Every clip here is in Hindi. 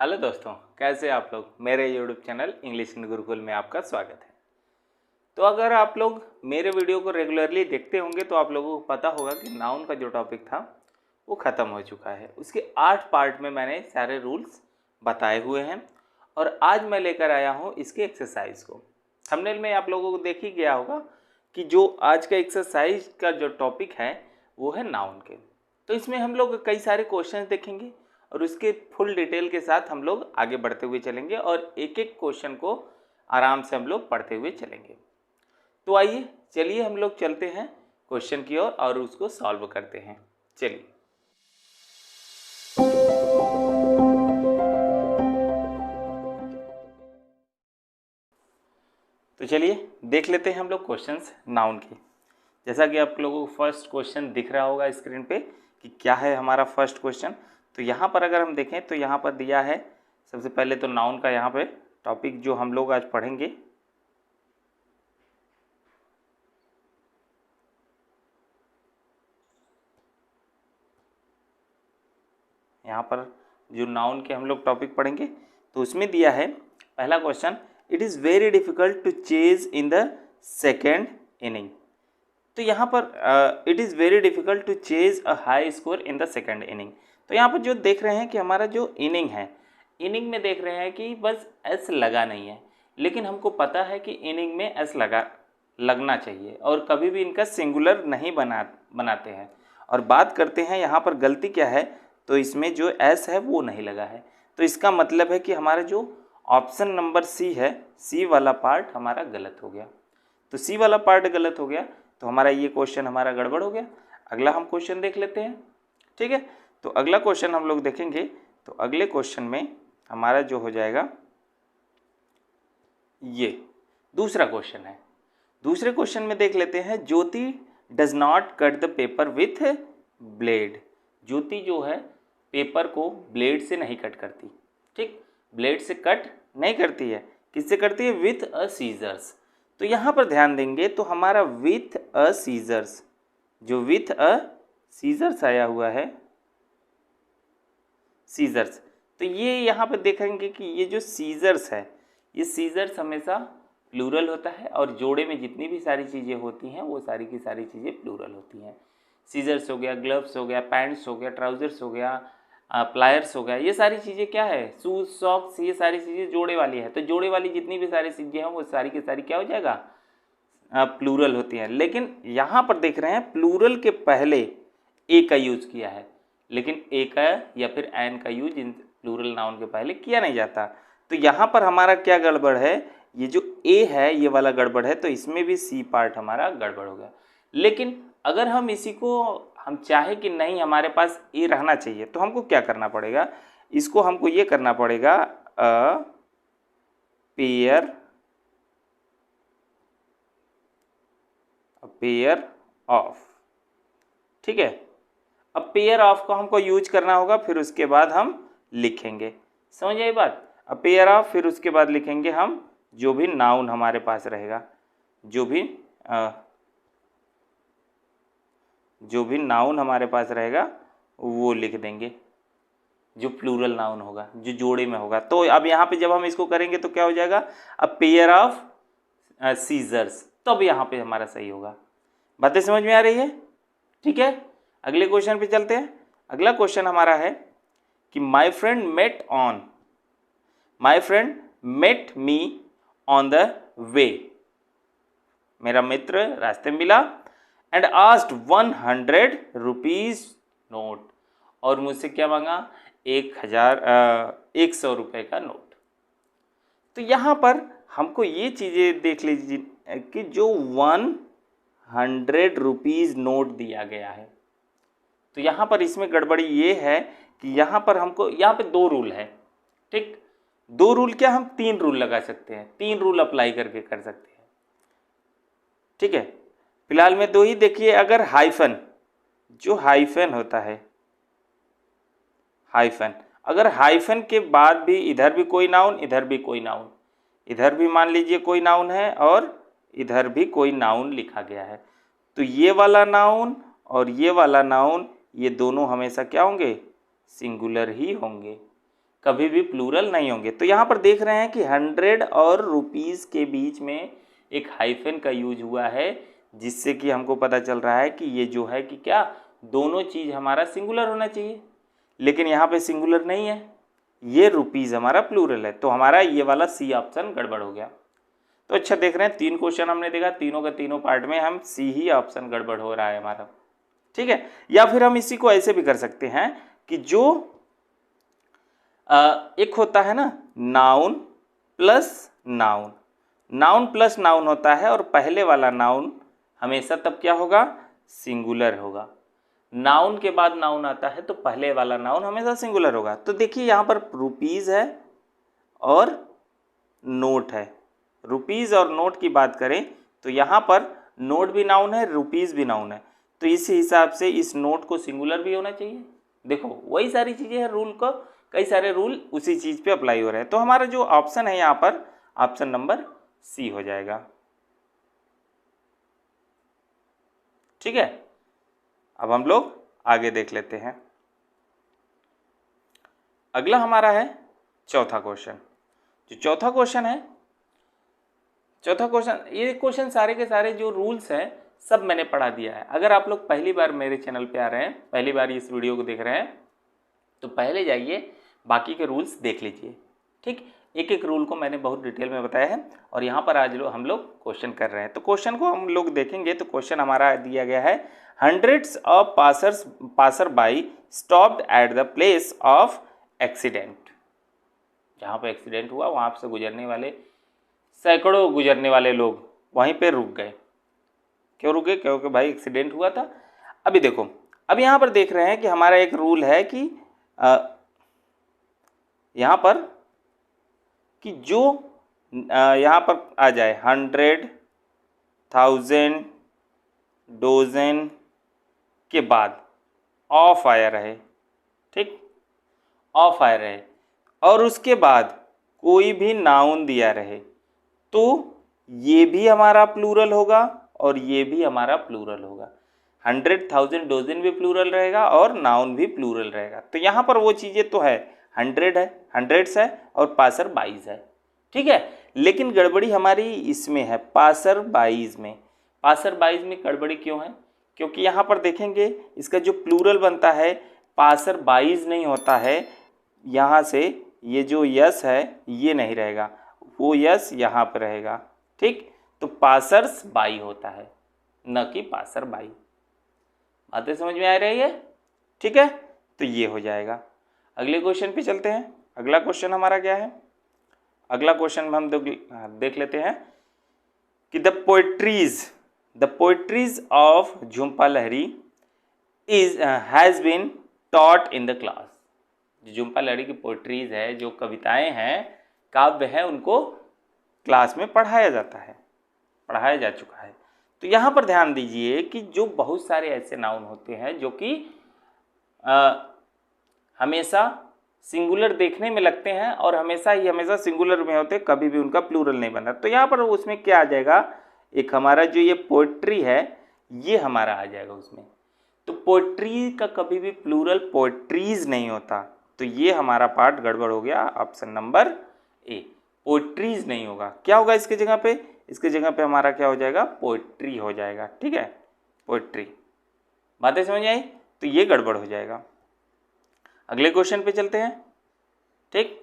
हेलो दोस्तों, कैसे आप लोग। मेरे YouTube channel English in Gurukul में आपका स्वागत है। तो अगर आप लोग मेरे वीडियो को रेगुलरली देखते होंगे तो आप लोगों को पता होगा कि नाउन का जो टॉपिक था वो ख़त्म हो चुका है। उसके 8 पार्ट में मैंने सारे रूल्स बताए हुए हैं और आज मैं लेकर आया हूँ इसके एक्सरसाइज को। थंबनेल में आप लोगों को देख ही गया होगा कि जो आज का एक्सरसाइज का जो टॉपिक है वो है नाउन के। तो इसमें हम लोग कई सारे क्वेश्चन देखेंगे और उसके फुल डिटेल के साथ हम लोग आगे बढ़ते हुए चलेंगे और एक एक क्वेश्चन को आराम से हम लोग पढ़ते हुए चलेंगे। तो आइए चलिए हम लोग चलते हैं क्वेश्चन की ओर और उसको सॉल्व करते हैं। चलिए, तो चलिए देख लेते हैं हम लोग क्वेश्चंस नाउन की। जैसा कि आप लोगों को फर्स्ट क्वेश्चन दिख रहा होगा स्क्रीन पे कि क्या है हमारा फर्स्ट क्वेश्चन। तो यहाँ पर अगर हम देखें तो यहाँ पर दिया है सबसे पहले तो नाउन का यहाँ पे टॉपिक जो हम लोग आज पढ़ेंगे। यहाँ पर जो नाउन के हम लोग टॉपिक पढ़ेंगे तो उसमें दिया है पहला question, it is very difficult to chase in the second inning. तो यहाँ पर it is very difficult to chase a high score in the second inning. तो यहाँ पर जो देख रहे हैं कि हमारा जो इनिंग है, इनिंग में देख रहे हैं कि बस एस लगा नहीं है, लेकिन हमको पता है कि इनिंग में एस लगना चाहिए और कभी भी इनका सिंगुलर नहीं बनाते हैं। और बात करते हैं यहाँ पर गलती क्या है, तो इसमें जो एस है वो नहीं लगा है। तो इसका मतलब है कि हमारा जो ऑप्शन नंबर सी है, सी वाला पार्ट हमारा गलत हो गया। तो सी वाला पार्ट गलत हो गया तो हमारा ये क्वेश्चन हमारा गड़बड़ हो गया। अगला हम क्वेश्चन देख लेते हैं, ठीक है। तो अगला क्वेश्चन हम लोग देखेंगे तो अगले क्वेश्चन में हमारा जो हो जाएगा ये दूसरा क्वेश्चन है। दूसरे क्वेश्चन में देख लेते हैं, Jyoti does not cut the paper with blade. Jyoti जो है पेपर को ब्लेड से नहीं कट करती, ठीक, ब्लेड से कट नहीं करती है, किससे करती है, विथ अ सीजर्स। तो यहाँ पर ध्यान देंगे तो हमारा विथ अ सीजर्स, जो विथ अ सीजर्स आया हुआ है, सीजर्स, तो ये यहाँ पर देखेंगे कि ये जो सीजर्स है, ये सीजर्स हमेशा प्लूरल होता है और जोड़े में जितनी भी सारी चीज़ें होती हैं वो सारी की सारी चीज़ें प्लूरल होती हैं। सीजर्स हो गया, ग्लव्स हो गया, पैंट्स हो गया, ट्राउजर्स हो गया, प्लायर्स हो गया, ये सारी चीज़ें क्या है, शूज, सॉक्स, ये सारी चीज़ें जोड़े वाली है। तो जोड़े वाली जितनी भी सारी चीज़ें हैं वो सारी की सारी क्या हो जाएगा, प्लूरल होती हैं। लेकिन यहाँ पर देख रहे हैं प्लूरल के पहले ए का यूज़ किया है, लेकिन ए का या फिर एन का यूज इन प्लूरल नाउन के पहले किया नहीं जाता। तो यहाँ पर हमारा क्या गड़बड़ है, ये जो ए है ये वाला गड़बड़ है, तो इसमें भी सी पार्ट हमारा गड़बड़ हो गया। लेकिन अगर हम इसी को हम चाहे कि नहीं हमारे पास ए रहना चाहिए तो हमको क्या करना पड़ेगा, इसको हमको ये करना पड़ेगा अ पेयर ऑफ, ठीक है। अब पेयर ऑफ को हमको यूज करना होगा, फिर उसके बाद हम लिखेंगे, समझ आई बात। अब पेयर ऑफ, फिर उसके बाद लिखेंगे हम जो भी नाउन हमारे पास रहेगा, जो भी नाउन हमारे पास रहेगा वो लिख देंगे, जो प्लूरल नाउन होगा, जो जोड़े में होगा। तो अब यहाँ पे जब हम इसको करेंगे तो क्या हो जाएगा, अब पेयर ऑफ सीजर्स, तब यहाँ पे हमारा सही होगा। बातें समझ में आ रही है, ठीक है। अगले क्वेश्चन पे चलते हैं। अगला क्वेश्चन हमारा है कि my friend met me on the way. मेरा मित्र रास्ते में मिला एंड आस्क्ड 100 रुपीज नोट, और मुझसे क्या मांगा, 100 रुपये का नोट। तो यहाँ पर हमको ये चीज़ें देख लीजिए कि जो 100 रुपीज़ नोट दिया गया है, तो यहाँ पर इसमें गड़बड़ी ये है कि यहाँ पर हमको, यहाँ पे 2 रूल है, ठीक। 2 रूल क्या, हम 3 रूल लगा सकते हैं, 3 रूल अप्लाई करके कर सकते हैं, ठीक है। फिलहाल में 2 ही देखिए। अगर हाइफन, जो हाइफन होता है, हाइफन, अगर हाइफन के बाद भी इधर भी कोई नाउन, इधर भी कोई नाउन, इधर भी मान लीजिए कोई नाउन है और इधर भी कोई नाउन लिखा गया है, तो ये वाला नाउन और ये वाला नाउन, ये दोनों हमेशा क्या होंगे, सिंगुलर ही होंगे। कभी भी प्लूरल नहीं होंगे। तो यहाँ पर देख रहे हैं कि 100 और रुपीज़ के बीच में एक हाइफन का यूज हुआ है, जिससे कि हमको पता चल रहा है कि ये जो है कि क्या दोनों चीज़ हमारा सिंगुलर होना चाहिए, लेकिन यहाँ पे सिंगुलर नहीं है, ये रुपीज़ हमारा प्लूरल है। तो हमारा ये वाला सी ऑप्शन गड़बड़ हो गया। तो अच्छा देख रहे हैं 3 क्वेश्चन हमने देखा, तीनों के तीनों पार्ट में हम सी ही ऑप्शन गड़बड़ हो रहा है हमारा, ठीक है। या फिर हम इसी को ऐसे भी कर सकते हैं कि जो एक होता है ना noun plus noun, noun plus noun होता है और पहले वाला नाउन हमेशा तब क्या होगा, सिंगुलर होगा। नाउन के बाद नाउन आता है तो पहले वाला नाउन हमेशा सिंगुलर होगा। तो देखिए यहाँ पर रुपीज़ है और नोट है। रुपीज़ और नोट की बात करें तो यहाँ पर नोट भी नाउन है, रुपीज़ भी नाउन है, तो इस हिसाब से इस नोट को सिंगुलर भी होना चाहिए। देखो वही सारी चीज़ें हैं, रूल को कई सारे रूल उसी चीज़ पे अप्लाई हो रहे हैं। तो हमारा जो ऑप्शन है यहाँ पर ऑप्शन नंबर सी हो जाएगा, ठीक है। अब हम लोग आगे देख लेते हैं। अगला हमारा है चौथा क्वेश्चन। जो चौथा क्वेश्चन है, चौथा क्वेश्चन, ये क्वेश्चन सारे के सारे जो रूल्स हैं सब मैंने पढ़ा दिया है। अगर आप लोग पहली बार मेरे चैनल पे आ रहे हैं, पहली बार इस वीडियो को देख रहे हैं, तो पहले जाइए बाकी के रूल्स देख लीजिए, ठीक। एक एक रूल को मैंने बहुत डिटेल में बताया है और यहाँ पर आज हम लोग क्वेश्चन कर रहे हैं। तो क्वेश्चन को हम लोग देखेंगे तो क्वेश्चन हमारा दिया गया है, hundreds of passer by stopped at the place of accident. जहाँ पर एक्सीडेंट हुआ वहाँ से गुजरने वाले सैकड़ों गुजरने वाले लोग वहीं पे रुक गए। क्यों रुके, क्योंकि भाई एक्सीडेंट हुआ था। अभी देखो, अब यहाँ पर देख रहे हैं कि हमारा एक रूल है कि यहाँ पर कि जो यहाँ पर आ जाए 100, 1000, डोजन के बाद ऑफ आया रहे, ठीक, ऑफ आया रहे, और उसके बाद कोई भी नाउन दिया रहे, तो ये भी हमारा प्लूरल होगा और ये भी हमारा प्लूरल होगा। 100, 1000, डोजन भी प्लूरल रहेगा और नाउन भी प्लूरल रहेगा। तो यहाँ पर वो चीज़ें तो है, 100 है, हंड्रेड्स है और पासर बाईज है, ठीक है। लेकिन गड़बड़ी हमारी इसमें है पासर बाईज में। पासर बाईज में गड़बड़ी क्यों है, क्योंकि यहाँ पर देखेंगे इसका जो प्लूरल बनता है पासर बाईज नहीं होता है। यहाँ से ये जो यस है ये नहीं रहेगा, वो यस यहाँ पर रहेगा, ठीक। तो पासर्स बाई होता है, न कि पासर बाई। बातें समझ में आ रही है, ठीक है। तो ये हो जाएगा। अगले क्वेश्चन पे चलते हैं। अगला क्वेश्चन हमारा क्या है, अगला क्वेश्चन में हम देख लेते हैं कि the poetries of Jhumpa Lahiri has been taught in the class. जो झुम्पा लहरी की पोएट्रीज है, जो कविताएं हैं, काव्य है, उनको क्लास में पढ़ाया जाता है, पढ़ाया जा चुका है। तो यहाँ पर ध्यान दीजिए कि जो बहुत सारे ऐसे नाउन होते हैं जो कि हमेशा सिंगुलर देखने में लगते हैं और हमेशा सिंगुलर में होते, कभी भी उनका प्लूरल नहीं बना। तो यहाँ पर उसमें क्या आ जाएगा, एक हमारा जो ये पोएट्री है ये हमारा आ जाएगा उसमें। तो पोएट्री का कभी भी प्लूरल पोएट्रीज नहीं होता, तो ये हमारा पार्ट गड़बड़ हो गया, ऑप्शन नंबर ए, पोएट्रीज नहीं होगा। क्या होगा इसके जगह पे, इसके जगह पे हमारा क्या हो जाएगा, पोएट्री हो जाएगा, ठीक है, पोएट्री। बातें समझ आई, तो ये गड़बड़ हो जाएगा। अगले क्वेश्चन पे चलते हैं, ठीक।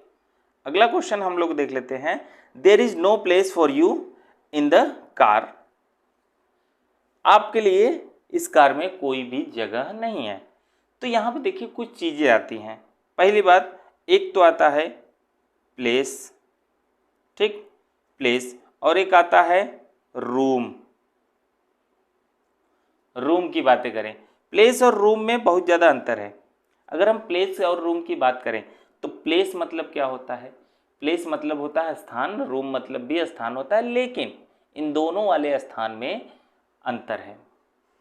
अगला क्वेश्चन हम लोग देख लेते हैं, there is no place for you in the car. आपके लिए इस कार में कोई भी जगह नहीं है। तो यहाँ पे देखिए कुछ चीज़ें आती हैं। पहली बात, एक तो आता है प्लेस, ठीक, प्लेस, और एक आता है रूम। रूम की बातें करें, प्लेस और रूम में बहुत ज़्यादा अंतर है। अगर हम प्लेस और रूम की बात करें तो प्लेस मतलब क्या होता है, प्लेस मतलब होता है स्थान, रूम मतलब भी स्थान होता है, लेकिन इन दोनों वाले स्थान में अंतर है।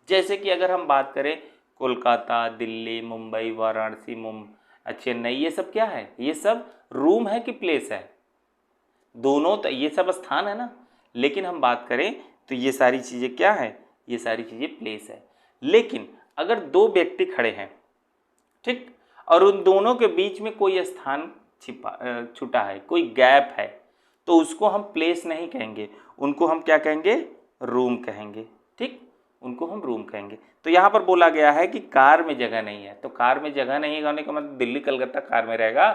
जैसे कि अगर हम बात करें कोलकाता, दिल्ली, मुंबई, वाराणसी, चेन्नई, ये सब क्या है, ये सब रूम है कि प्लेस है, दोनों तो ये सब स्थान है ना। लेकिन हम बात करें तो ये सारी चीज़ें क्या है, ये सारी चीज़ें प्लेस है। लेकिन अगर दो व्यक्ति खड़े हैं, ठीक, और उन दोनों के बीच में कोई स्थान छुटा है, कोई गैप है, तो उसको हम प्लेस नहीं कहेंगे, उनको हम क्या कहेंगे, रूम कहेंगे। ठीक, उनको हम रूम कहेंगे। तो यहाँ पर बोला गया है कि कार में जगह नहीं है, तो कार में जगह नहीं होने का मतलब दिल्ली कलकत्ता कार में रहेगा,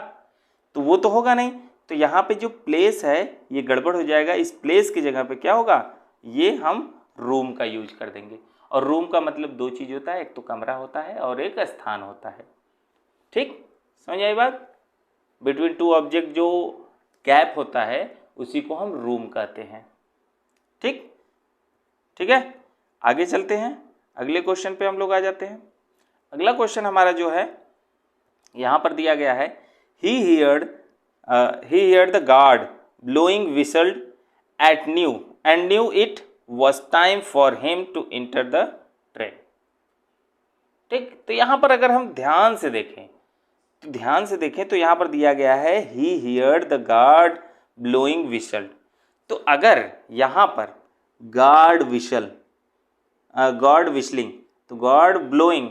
तो वो तो होगा नहीं। तो यहाँ पे जो प्लेस है ये गड़बड़ हो जाएगा, इस प्लेस की जगह पे क्या होगा, ये हम रूम का यूज कर देंगे। और रूम का मतलब दो चीज़ होता है, एक तो कमरा होता है और एक स्थान होता है। ठीक, समझ आई बात। बिटवीन टू ऑब्जेक्ट जो गैप होता है उसी को हम रूम कहते हैं। ठीक, ठीक है, आगे चलते हैं, अगले क्वेश्चन पे हम लोग आ जाते हैं। अगला क्वेश्चन हमारा जो है यहाँ पर दिया गया है, he heard the guard blowing whistle at new and knew it was time for him to enter the train। ठीक, तो यहाँ पर अगर हम ध्यान से देखें तो यहाँ पर दिया गया है he heard the guard blowing whistle। तो अगर यहाँ पर गार्ड विशल, गॉड विशलिंग, तो गॉड ब्लोइंग,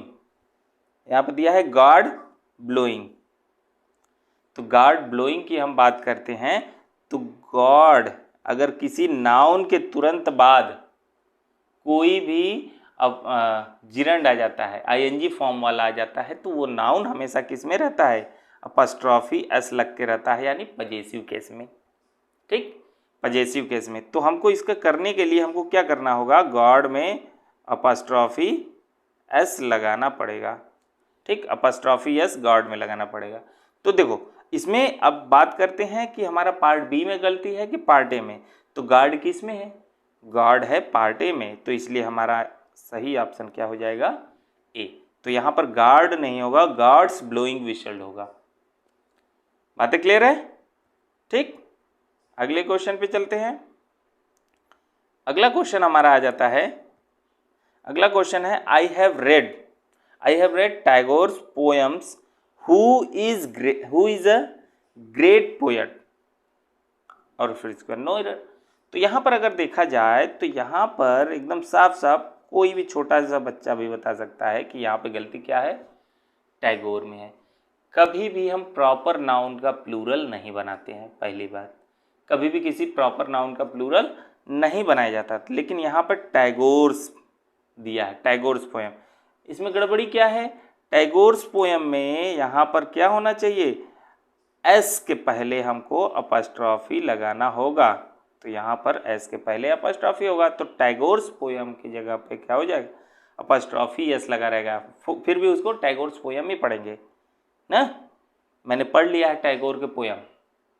यहाँ पर दिया है गॉड ब्लोइंग, तो गॉड ब्लोइंग की हम बात करते हैं तो गॉड अगर किसी नाउन के तुरंत बाद कोई भी जिरंड आ जाता है, आईएनजी फॉर्म वाला आ जाता है, तो वो नाउन हमेशा किस में रहता है, अपॉस्ट्रॉफी एस लग के रहता है, यानी पजेसिव केस में। ठीक, पजेसिव केस में। तो हमको इसका करने के लिए हमको क्या करना होगा, गॉड में अपॉस्ट्रॉफी एस लगाना पड़ेगा। ठीक, अपॉस्ट्रॉफी एस गॉड में लगाना पड़ेगा। तो देखो इसमें अब बात करते हैं कि हमारा पार्ट बी में गलती है कि पार्ट ए में। तो गॉड किस में है, गॉड है पार्ट ए में, तो इसलिए हमारा सही ऑप्शन क्या हो जाएगा, ए। तो यहाँ पर गॉड नहीं होगा, गॉड्स ब्लोइंग विशल होगा। बातें क्लियर है। ठीक, अगले क्वेश्चन पे चलते हैं। अगला क्वेश्चन हमारा आ जाता है, अगला क्वेश्चन है I have read Tagore's poems who is a great poet, और फिर इसका नो एरर। तो यहाँ पर अगर देखा जाए तो यहाँ पर एकदम साफ साफ कोई भी छोटा सा बच्चा भी बता सकता है कि यहाँ पे गलती क्या है, टैगोर में है। कभी भी हम प्रॉपर नाउन का प्लूरल नहीं बनाते हैं, पहली बात, कभी भी किसी प्रॉपर नाउन का प्लूरल नहीं बनाया जाता, लेकिन यहाँ पर टैगोर्स दिया है, टैगोर्स पोएम। इसमें गड़बड़ी क्या है, टैगोर्स पोएम में यहाँ पर क्या होना चाहिए, एस के पहले हमको अपॉस्ट्रॉफी लगाना होगा, तो यहाँ पर एस के पहले अपॉस्ट्रॉफी होगा, तो टैगोर्स पोएम की जगह पे क्या हो जाएगा, अपॉस्ट्रॉफी एस लगा रहेगा। फिर भी उसको टैगोर्स पोएम ही पढ़ेंगे ना, मैंने पढ़ लिया है टैगोर के पोएम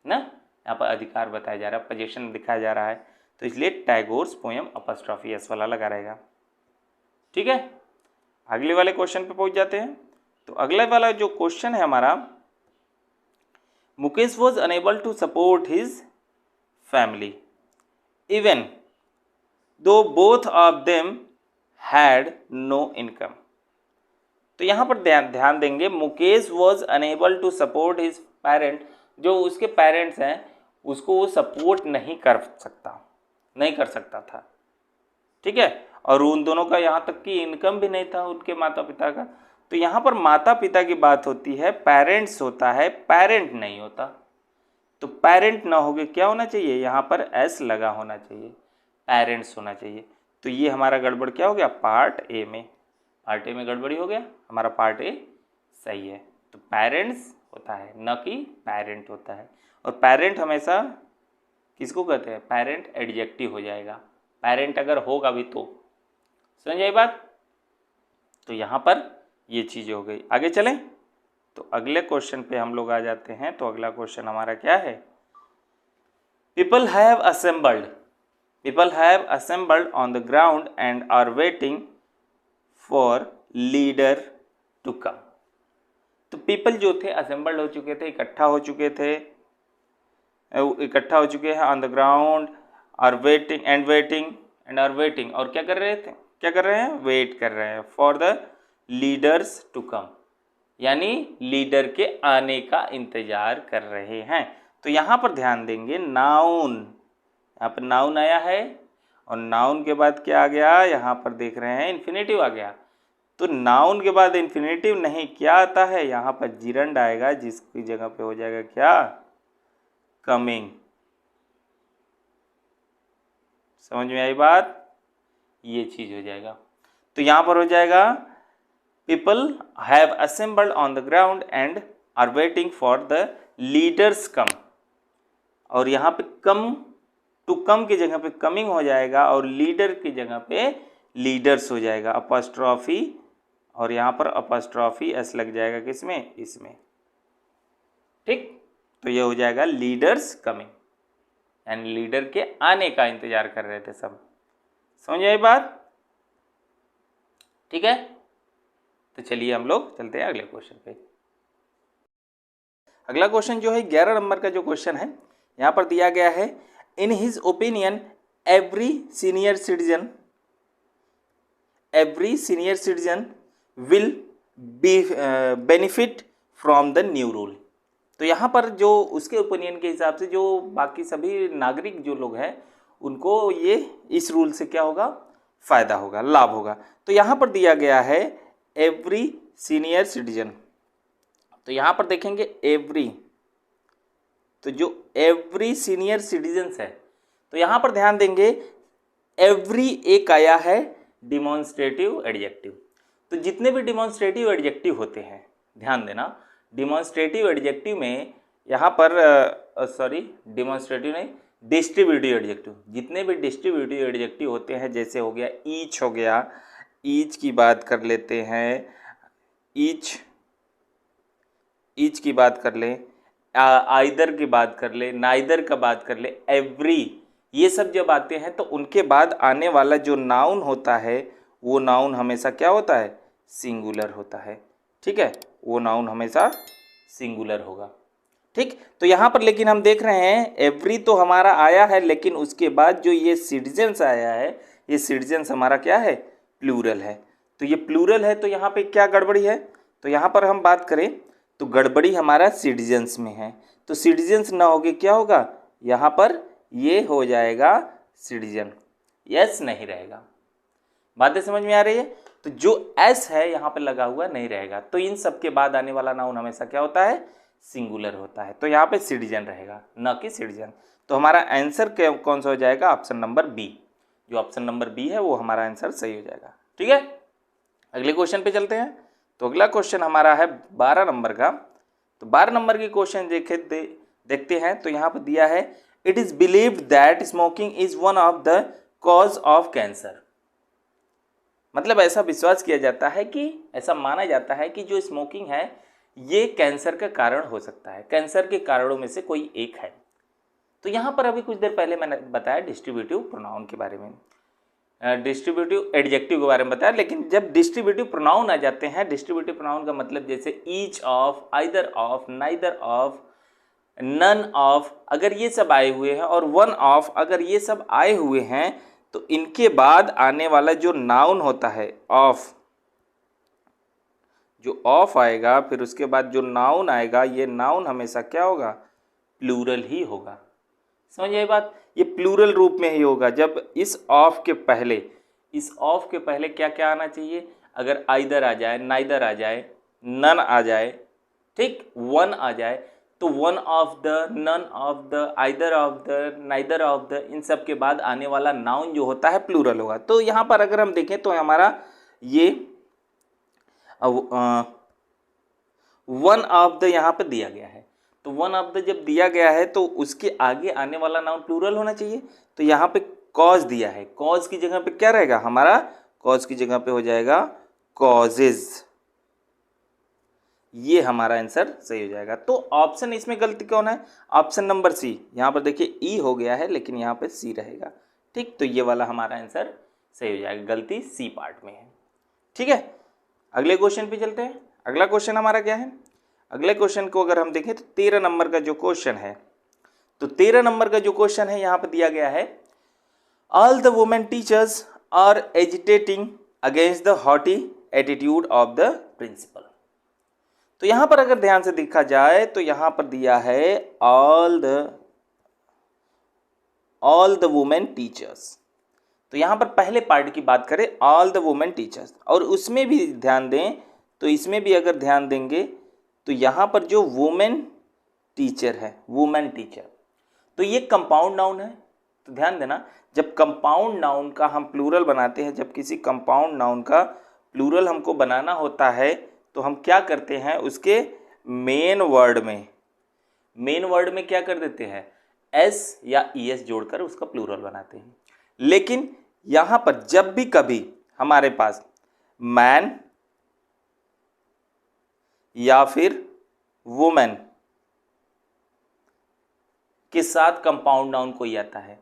ना, यहाँ पर अधिकार बताया जा रहा है, पोजीशन दिखाया जा रहा है, तो इसलिए टैगोर्स पोएम अपॉस्ट्रॉफी एस वाला लगा रहेगा। ठीक है, अगले वाले क्वेश्चन पे पहुंच जाते हैं। तो अगला वाला जो क्वेश्चन है हमारा, Mukesh was unable to support his family even though both of them had no income. तो यहाँ पर ध्यान देंगे, Mukesh was unable to support his parent, जो उसके पेरेंट्स हैं उसको वो सपोर्ट नहीं कर सकता था। ठीक है, और उन दोनों का यहाँ तक कि इनकम भी नहीं था उनके माता पिता का। तो यहाँ पर माता पिता की बात होती है, पेरेंट्स होता है, पेरेंट नहीं होता। तो पेरेंट ना होगे क्या होना चाहिए, यहाँ पर एस लगा होना चाहिए, पेरेंट्स होना चाहिए। तो ये हमारा गड़बड़ क्या हो गया, पार्ट ए में गड़बड़ी हो गया, हमारा पार्ट ए सही है। तो पेरेंट्स होता है, न कि पेरेंट होता है। और पेरेंट हमेशा किसको कहते हैं, पेरेंट एडजेक्टिव हो जाएगा, पेरेंट अगर होगा भी तो। समझ आई बात। तो यहाँ पर ये चीज़ हो गई। आगे चलें तो अगले क्वेश्चन पे हम लोग आ जाते हैं। तो अगला क्वेश्चन हमारा क्या है, people have assembled on the ground and are waiting for leader to come. तो पीपल जो थे असेंबल्ड हो चुके थे, इकट्ठा हो चुके हैं on the ground, are waiting और क्या कर रहे हैं, वेट कर रहे हैं for the leaders to come, यानी लीडर के आने का इंतजार कर रहे हैं। तो यहाँ पर ध्यान देंगे, नाउन, यहाँ पर नाउन आया है और नाउन के बाद क्या आ गया, यहाँ पर देख रहे हैं इन्फिनेटिव आ गया। तो नाउन के बाद इन्फिनेटिव नहीं, क्या आता है यहाँ पर जिरंड आएगा, जिसकी जगह पे हो जाएगा क्या, कमिंग। समझ में आई बात, ये चीज हो जाएगा। तो यहां पर हो जाएगा people have assembled on the ground and are waiting for the leaders come, और यहाँ पे कम टू कम की जगह पे कमिंग हो जाएगा और लीडर की जगह पे लीडर्स हो जाएगा, अपॉस्ट्रॉफी, और यहाँ पर अपॉस्ट्रॉफी एस लग जाएगा किसमें, इसमें। ठीक, तो ये हो जाएगा लीडर्स कमिंग, यानी लीडर के आने का इंतजार कर रहे थे सब। समझ आई बात, ठीक है। तो चलिए हम लोग चलते हैं अगले क्वेश्चन पे। अगला क्वेश्चन जो है 11 नंबर का जो क्वेश्चन है, यहाँ पर दिया गया है, in his opinion every senior citizen will be benefit from the new rule. तो यहाँ पर जो उसके ओपिनियन के हिसाब से जो बाकी सभी नागरिक जो लोग हैं उनको ये इस रूल से क्या होगा, फायदा होगा, लाभ होगा। तो यहाँ पर दिया गया है एवरी सीनियर सिटीजन, तो यहाँ पर देखेंगे एवरी, तो जो एवरी सीनियर सिटीजन्स है, तो यहाँ पर ध्यान देंगे एवरी एक आया है डिमॉन्स्ट्रेटिव एडजेक्टिव। तो जितने भी डिमॉन्स्ट्रेटिव एडजेक्टिव होते हैं, ध्यान देना, डिमॉन्स्ट्रेटिव एडजेक्टिव में यहाँ पर डिमॉन्स्ट्रेटिव नहीं, डिस्ट्रीब्यूटिव एडजेक्टिव, जितने भी डिस्ट्रीब्यूटिव एडजेक्टिव होते हैं, जैसे हो गया ईच, हो गया ईच की बात कर लेते हैं, ईच की बात कर ले, आइदर की बात कर ले, नाइदर का बात कर ले, एवरी, ये सब जब आते हैं तो उनके बाद आने वाला जो नाउन होता है वो नाउन हमेशा क्या होता है, सिंगुलर होता है। ठीक है, वो नाउन हमेशा सिंगुलर होगा। ठीक, तो यहाँ पर लेकिन हम देख रहे हैं एवरी तो हमारा आया है, लेकिन उसके बाद जो ये सिटीजन्स आया है, ये सिटीजन्स हमारा क्या है, प्लूरल है। तो ये प्लूरल है, तो यहाँ पे क्या गड़बड़ी है, तो यहाँ पर हम बात करें तो गड़बड़ी हमारा सिटीजन्स में है। तो सिटीजन्स ना होगे क्या होगा, यहाँ पर ये हो जाएगा सिटीजन, यस नहीं रहेगा। बातें समझ में आ रही है। तो जो एस है यहाँ पे लगा हुआ नहीं रहेगा, तो इन सब के बाद आने वाला नाउन हमेशा क्या होता है, सिंगुलर होता है। तो यहाँ पे सिटीजन रहेगा, न कि सिटीजन। तो हमारा आंसर कौन सा हो जाएगा, ऑप्शन नंबर बी। जो ऑप्शन नंबर बी है वो हमारा आंसर सही हो जाएगा। ठीक है, अगले क्वेश्चन पे चलते हैं। तो अगला क्वेश्चन हमारा है 12 नंबर का। तो 12 नंबर की क्वेश्चन देखते हैं। तो यहाँ पर दिया है, it is believed that smoking is one of the cause of cancer. मतलब ऐसा विश्वास किया जाता है कि, ऐसा माना जाता है कि जो स्मोकिंग है ये कैंसर का कारण हो सकता है, कैंसर के कारणों में से कोई एक है। तो यहाँ पर अभी कुछ देर पहले मैंने बताया डिस्ट्रीब्यूटिव प्रोनाउन के बारे में, डिस्ट्रीब्यूटिव एडजेक्टिव के बारे में बताया। लेकिन जब डिस्ट्रीब्यूटिव प्रोनाउन आ जाते हैं, डिस्ट्रीब्यूटिव प्रोनाउन का मतलब जैसे each of, either of, neither of, none of, अगर ये सब आए हुए हैं, और वन ऑफ अगर ये सब आए हुए हैं, तो इनके बाद आने वाला जो नाउन होता है ऑफ, जो ऑफ आएगा, फिर उसके बाद जो नाउन आएगा, ये नाउन हमेशा क्या होगा, प्लूरल ही होगा। समझ आई बात, ये प्लूरल रूप में ही होगा। जब इस ऑफ के पहले, क्या क्या आना चाहिए, अगर आइदर आ जाए, नाइदर आ जाए, नन आ जाए, ठीक, वन आ जाए, तो one of the, none of the, either of the, neither of the, इन सब के बाद आने वाला नाउन जो होता है प्लूरल होगा। तो यहाँ पर अगर हम देखें तो हमारा ये वन ऑफ द यहाँ पर दिया गया है। तो वन ऑफ द जब दिया गया है तो उसके आगे आने वाला नाउन प्लूरल होना चाहिए। तो यहाँ पे कॉज दिया है, कॉज की जगह पे क्या रहेगा हमारा, कॉज की जगह पे हो जाएगा कॉजेज। ये हमारा आंसर सही हो जाएगा। तो ऑप्शन इसमें गलती कौन है, ऑप्शन नंबर सी। यहाँ पर देखिए ई हो गया है, लेकिन यहाँ पे सी रहेगा। ठीक, तो ये वाला हमारा आंसर सही हो जाएगा, गलती सी पार्ट में है। ठीक है, अगले क्वेश्चन पे चलते हैं। अगला क्वेश्चन हमारा क्या है, अगले क्वेश्चन को अगर हम देखें तो 13 नंबर का जो क्वेश्चन है, तो 13 नंबर का जो क्वेश्चन है यहाँ पे दिया गया है, all the women teachers are agitating against the haughty attitude of the principal. तो यहाँ पर अगर ध्यान से देखा जाए तो यहाँ पर दिया है ऑल द वुमेन टीचर्स। तो तो यहाँ पर पहले पार्ट की बात करें ऑल द वुमेन टीचर्स, और उसमें भी ध्यान दें तो इसमें भी अगर ध्यान देंगे तो यहाँ पर जो वुमेन टीचर है, वुमेन टीचर, तो ये कंपाउंड नाउन है। तो ध्यान देना, जब कंपाउंड नाउन का हम प्लूरल बनाते हैं, जब किसी कंपाउंड नाउन का प्लूरल हमको बनाना होता है तो हम क्या करते हैं, उसके मेन वर्ड में क्या कर देते हैं, एस या ईएस जोड़कर उसका प्लूरल बनाते हैं। लेकिन यहाँ पर जब भी कभी हमारे पास मैन या फिर वुमेन के साथ कंपाउंड नाउन कोई आता है,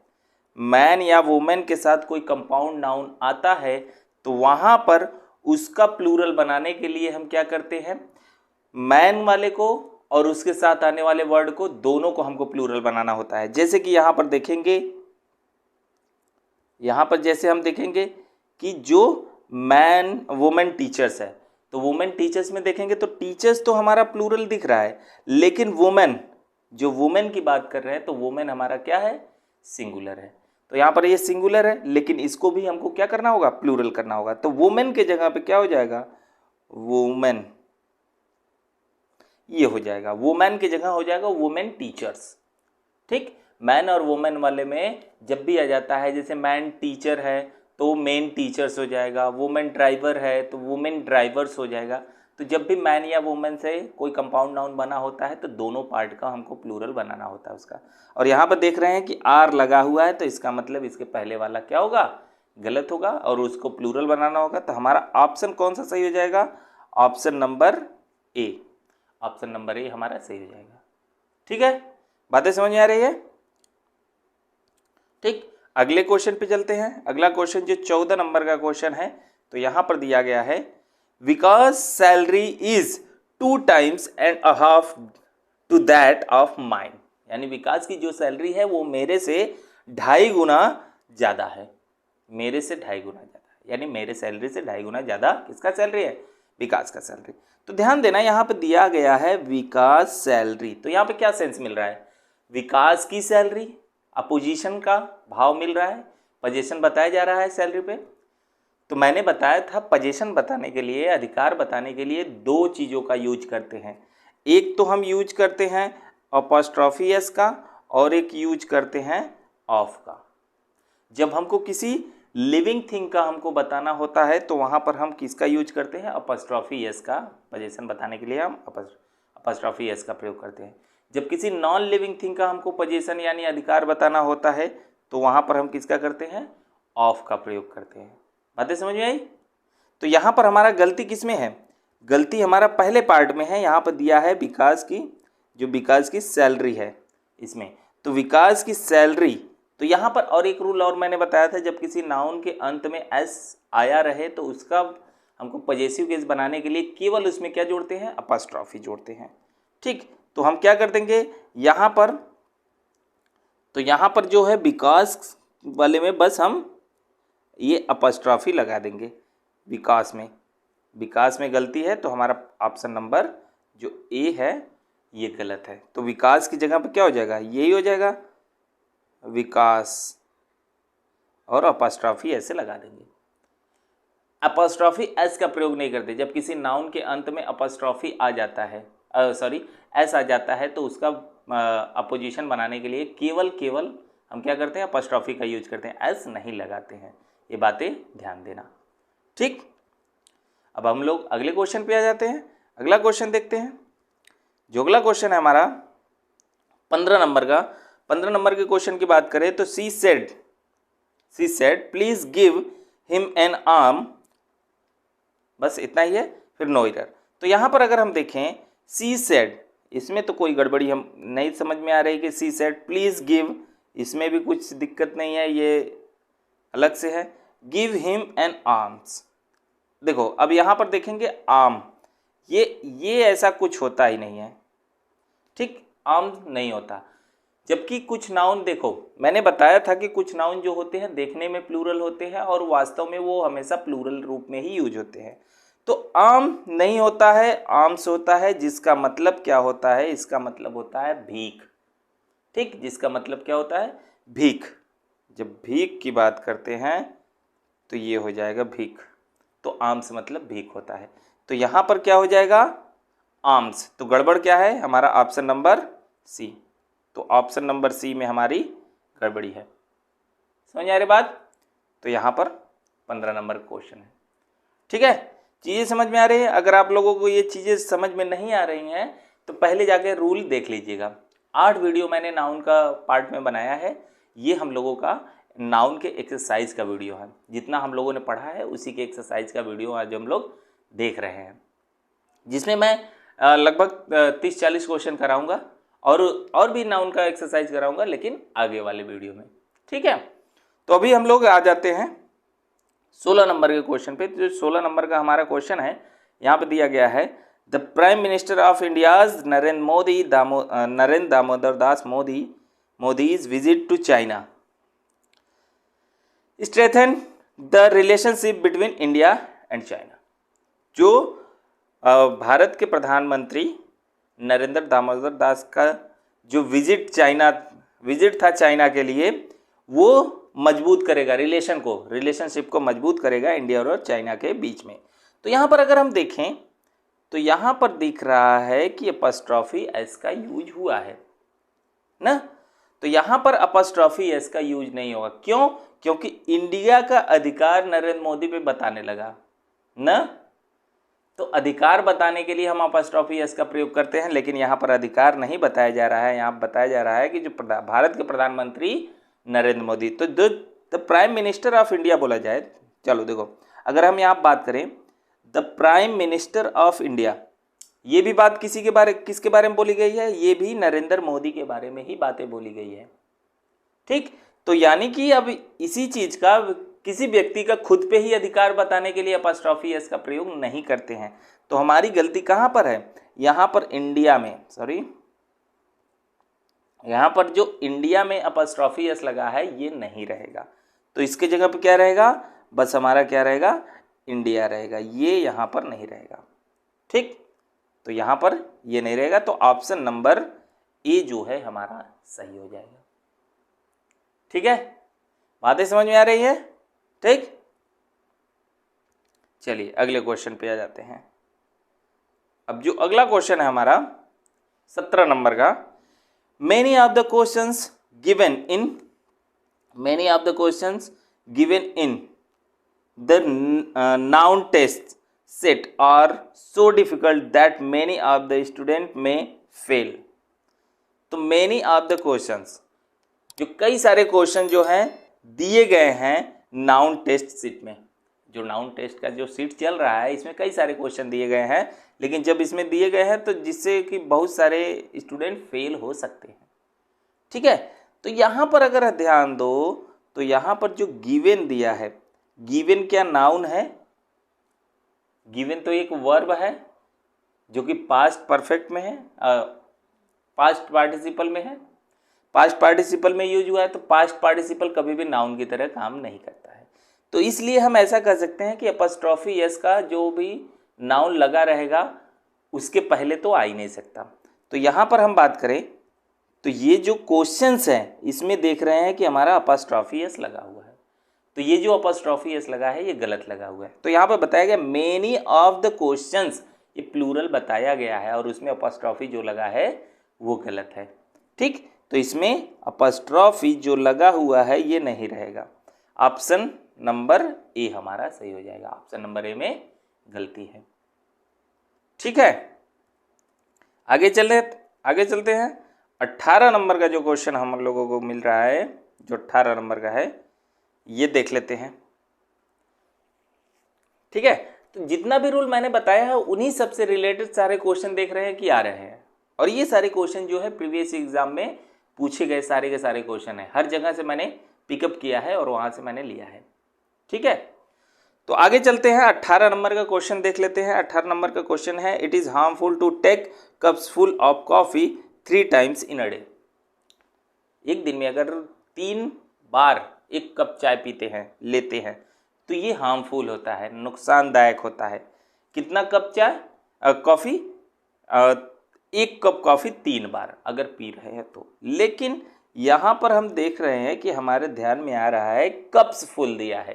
मैन या वुमेन के साथ कोई कंपाउंड नाउन आता है, तो वहां पर उसका प्लूरल बनाने के लिए हम क्या करते हैं, मैन वाले को और उसके साथ आने वाले वर्ड को, दोनों को हमको प्लूरल बनाना होता है। जैसे कि यहां पर देखेंगे, यहां पर जैसे हम देखेंगे कि जो मैन वुमेन टीचर्स है, तो वुमेन टीचर्स में देखेंगे तो टीचर्स तो हमारा प्लूरल दिख रहा है, लेकिन वुमेन, जो वुमेन की बात कर रहे हैं तो वुमेन हमारा क्या है, सिंगुलर है। तो यहाँ पर ये सिंगुलर है, लेकिन इसको भी हमको क्या करना होगा, प्लूरल करना होगा। तो वुमेन के जगह पे क्या हो जाएगा, वुमेन, ये हो जाएगा, वुमेन की जगह हो जाएगा वुमेन टीचर्स। ठीक, मैन और वुमेन वाले में जब भी आ जाता है, जैसे मैन टीचर है तो मेन टीचर्स हो जाएगा, वुमेन ड्राइवर है तो वुमेन ड्राइवर्स हो जाएगा। तो जब भी मैन या वुमेन से कोई कंपाउंड नाउन बना होता है तो दोनों पार्ट का हमको प्लूरल बनाना होता है उसका। और यहाँ पर देख रहे हैं कि आर लगा हुआ है, तो इसका मतलब इसके पहले वाला क्या होगा, गलत होगा, और उसको प्लूरल बनाना होगा। तो हमारा ऑप्शन कौन सा सही हो जाएगा, option number A, option number A हमारा सही हो जाएगा। ठीक है, बातें समझ में आ रही है। ठीक, अगले क्वेश्चन पे चलते हैं। अगला क्वेश्चन जो 14 नंबर का क्वेश्चन है, तो यहाँ पर दिया गया है विकास salary is 2 times and a half to that of mine, यानी विकास की जो सैलरी है वो मेरे से 2.5 गुना ज़्यादा है, मेरे से 2.5 गुना ज़्यादा है, यानी मेरे सैलरी से 2.5 गुना ज़्यादा किसका सैलरी है, विकास का सैलरी। तो ध्यान देना, यहाँ पे दिया गया है विकास सैलरी, तो यहाँ पे क्या सेंस मिल रहा है, विकास की सैलरी, अपोजिशन का भाव मिल रहा है, पोजीशन बताया जा रहा है सैलरी पे। तो मैंने बताया था पोजीशन बताने के लिए, अधिकार बताने के लिए 2 चीज़ों का यूज करते हैं। एक तो हम यूज करते हैं अपॉस्ट्रॉफी एस का, और एक यूज करते हैं ऑफ का। जब हमको किसी लिविंग थिंग का हमको बताना होता है तो वहाँ पर हम किसका यूज करते हैं, अपॉस्ट्रॉफी एस का, पोजीशन बताने के लिए हम अपॉस्ट्रॉफी एस का प्रयोग करते हैं। जब किसी नॉन लिविंग थिंग का हमको पोजीशन यानी अधिकार बताना होता है तो वहाँ पर हम किसका करते हैं, ऑफ का प्रयोग करते हैं। बातें समझ में आई। तो यहाँ पर हमारा गलती किस में है, गलती हमारा पहले पार्ट में है। यहाँ पर दिया है विकास की, जो विकास की सैलरी है इसमें, तो विकास की सैलरी, तो यहाँ पर और एक रूल और मैंने बताया था, जब किसी नाउन के अंत में एस आया रहे तो उसका हमको पॉजेसिव केस बनाने के लिए केवल उसमें क्या जोड़ते हैं, अपॉस्ट्रॉफी जोड़ते हैं। ठीक, तो हम क्या कर देंगे यहाँ पर, तो यहाँ पर जो है विकास वाले में बस हम ये अपॉस्ट्रॉफी लगा देंगे। विकास में गलती है, तो हमारा ऑप्शन नंबर जो ए है ये गलत है। तो विकास की जगह पर क्या हो जाएगा, यही हो जाएगा विकास, और अपॉस्ट्रॉफी ऐसे लगा देंगे। अपॉस्ट्रॉफी एस का प्रयोग नहीं करते। जब किसी नाउन के अंत में अपॉस्ट्रॉफी आ जाता है, एस आ जाता है, तो उसका अपोजिशन बनाने के लिए केवल हम क्या करते हैं, अपॉस्ट्रॉफी का यूज करते हैं, एस नहीं लगाते हैं। ये बातें ध्यान देना। ठीक, अब हम लोग अगले क्वेश्चन पे आ जाते हैं। अगला क्वेश्चन देखते हैं। जो अगला क्वेश्चन है हमारा 15 नंबर का, 15 नंबर के क्वेश्चन की बात करें तो she said please give him an arm, बस इतना ही है, फिर नो एरर। तो यहाँ पर अगर हम देखें सी सेड, इसमें तो कोई गड़बड़ी हम नहीं समझ में आ रही कि सी सेड प्लीज गिव, इसमें भी कुछ दिक्कत नहीं है, ये अलग से है। गिव हिम एन आर्म्स, देखो अब यहाँ पर देखेंगे आर्म, ये ऐसा कुछ होता ही नहीं है। ठीक, आर्म नहीं होता। जबकि कुछ नाउन, देखो मैंने बताया था कि कुछ नाउन जो होते हैं देखने में प्लूरल होते हैं और वास्तव में वो हमेशा प्लूरल रूप में ही यूज होते हैं। तो आर्म नहीं होता है, आर्म्स होता है, जिसका मतलब क्या होता है, इसका मतलब होता है भीख। ठीक, जिसका मतलब क्या होता है, भीख। जब भीख की बात करते हैं तो ये हो जाएगा भीख। तो आर्म्स मतलब भीख होता है। तो यहाँ पर क्या हो जाएगा, आर्म्स। तो गड़बड़ क्या है, हमारा ऑप्शन नंबर सी। तो ऑप्शन नंबर सी में हमारी गड़बड़ी है। समझ आ रही बात। तो यहाँ पर 15 नंबर का क्वेश्चन है। ठीक है, चीज़ें समझ में आ रही है। अगर आप लोगों को ये चीज़ें समझ में नहीं आ रही हैं तो पहले जाके रूल देख लीजिएगा। 8 वीडियो मैंने नाउन का पार्ट में बनाया है। ये हम लोगों का नाउन के एक्सरसाइज का वीडियो है। जितना हम लोगों ने पढ़ा है उसी के एक्सरसाइज का वीडियो आज हम लोग देख रहे हैं, जिसमें मैं लगभग 30-40 क्वेश्चन कराऊंगा और भी नाउन का एक्सरसाइज कराऊंगा, लेकिन आगे वाले वीडियो में। ठीक है, तो अभी हम लोग आ जाते हैं 16 नंबर के क्वेश्चन पे। जो 16 नंबर का हमारा क्वेश्चन है, यहाँ पे दिया गया है the prime minister of India's Narendra Damodar Das Modi's visit to China strengthen the relationship between India and China. जो भारत के प्रधानमंत्री नरेंद्र दामोदर दास का जो विजिट था चाइना के लिए, वो मजबूत करेगा रिलेशनशिप को मजबूत करेगा इंडिया और चाइना के बीच में। तो यहाँ पर अगर हम देखें तो यहाँ पर दिख रहा है कि अपॉस्ट्रोफी एस का यूज हुआ है ना। तो यहाँ पर अपॉस्ट्रोफी एस का यूज नहीं होगा। क्यों? क्योंकि इंडिया का अधिकार नरेंद्र मोदी पे बताने लगा ना। तो अधिकार बताने के लिए हम अपॉस्ट्रोफी एस का प्रयोग करते हैं, लेकिन यहाँ पर अधिकार नहीं बताया जा रहा है। यहाँ बताया जा रहा है कि जो भारत के प्रधानमंत्री नरेंद्र मोदी, तो the prime minister of India बोला जाए। चलो देखो, अगर हम यहाँ बात करें the prime minister of India, ये भी बात किसके बारे में बोली गई है, ये भी नरेंद्र मोदी के बारे में ही बातें बोली गई है। ठीक, तो यानी कि अब इसी चीज का किसी व्यक्ति का खुद पे ही अधिकार बताने के लिए अपॉस्ट्रोफी एस का प्रयोग नहीं करते हैं। तो हमारी गलती कहाँ पर है, यहाँ पर इंडिया में, यहाँ पर जो इंडिया में अपॉस्ट्रोफी एस लगा है ये नहीं रहेगा। तो इसके जगह पे क्या रहेगा, बस हमारा क्या रहेगा, इंडिया रहेगा। ये यहाँ पर नहीं रहेगा। ठीक, तो यहाँ पर ये नहीं रहेगा। तो ऑप्शन नंबर ए जो है हमारा सही हो जाएगा। ठीक है, बातें समझ में आ रही है। ठीक, चलिए अगले क्वेश्चन पे आ जाते हैं। अब जो अगला क्वेश्चन है हमारा 17 नंबर का, many of the questions given in the noun test set are so difficult that many of the student may fail। तो many of the questions, जो कई सारे क्वेश्चन जो हैं दिए गए हैं नाउन टेस्ट सीट में। जो नाउन टेस्ट का जो सीट चल रहा है इसमें कई सारे क्वेश्चन दिए गए हैं, लेकिन जब इसमें दिए गए हैं तो जिससे कि बहुत सारे स्टूडेंट फेल हो सकते हैं। ठीक है, तो यहाँ पर अगर ध्यान दो तो यहाँ पर जो गिवन दिया है, गिवन क्या नाउन है? गिवन तो एक वर्ब है जो कि पास्ट परफेक्ट में है, पास्ट पार्टिसिपल में है। पास्ट पार्टिसिपल में यूज हुआ है, तो पास्ट पार्टिसिपल कभी भी नाउन की तरह काम नहीं करता है। तो इसलिए हम ऐसा कर सकते हैं कि अपॉस्ट्रोफी एस का जो भी नाउन लगा रहेगा उसके पहले तो आ ही नहीं सकता। तो यहाँ पर हम बात करें तो ये जो क्वेश्चंस हैं इसमें देख रहे हैं कि हमारा अपॉस्ट्रोफी एस लगा हुआ है। तो ये जो अपॉस्ट्रोफी एस लगा है ये गलत लगा हुआ है। तो यहाँ पर बताया गया मेनी ऑफ द क्वेश्चंस, ये प्लूरल बताया गया है और उसमें अपॉस्ट्रोफी जो लगा है वो गलत है। ठीक, तो इसमें अपॉस्ट्रोफी जो लगा हुआ है ये नहीं रहेगा। ऑप्शन नंबर ए हमारा सही हो जाएगा। ऑप्शन नंबर ए में गलती है। ठीक है, आगे चलते हैं। 18 नंबर का जो क्वेश्चन हम लोगों को मिल रहा है, जो 18 नंबर का है ये देख लेते हैं। ठीक है, तो जितना भी रूल मैंने बताया है उन्हीं सबसे रिलेटेड सारे क्वेश्चन देख रहे हैं कि आ रहे हैं, और ये सारे क्वेश्चन जो है प्रीवियस एग्जाम में पूछे गए सारे के सारे क्वेश्चन है। हर जगह से मैंने पिकअप किया है और वहां से मैंने लिया है। ठीक है, तो आगे चलते हैं। 18 नंबर का क्वेश्चन देख लेते हैं। 18 नंबर का क्वेश्चन है, it is harmful to take cups full of coffee 3 times in a day. एक दिन में अगर 3 बार 1 कप चाय लेते हैं तो ये हार्मफुल होता है, नुकसानदायक होता है। कितना कप चाय कॉफ़ी? 1 कप कॉफ़ी 3 बार अगर पी रहे हैं तो। लेकिन यहाँ पर हम देख रहे हैं कि हमारे ध्यान में आ रहा है कप्स फुल दिया है,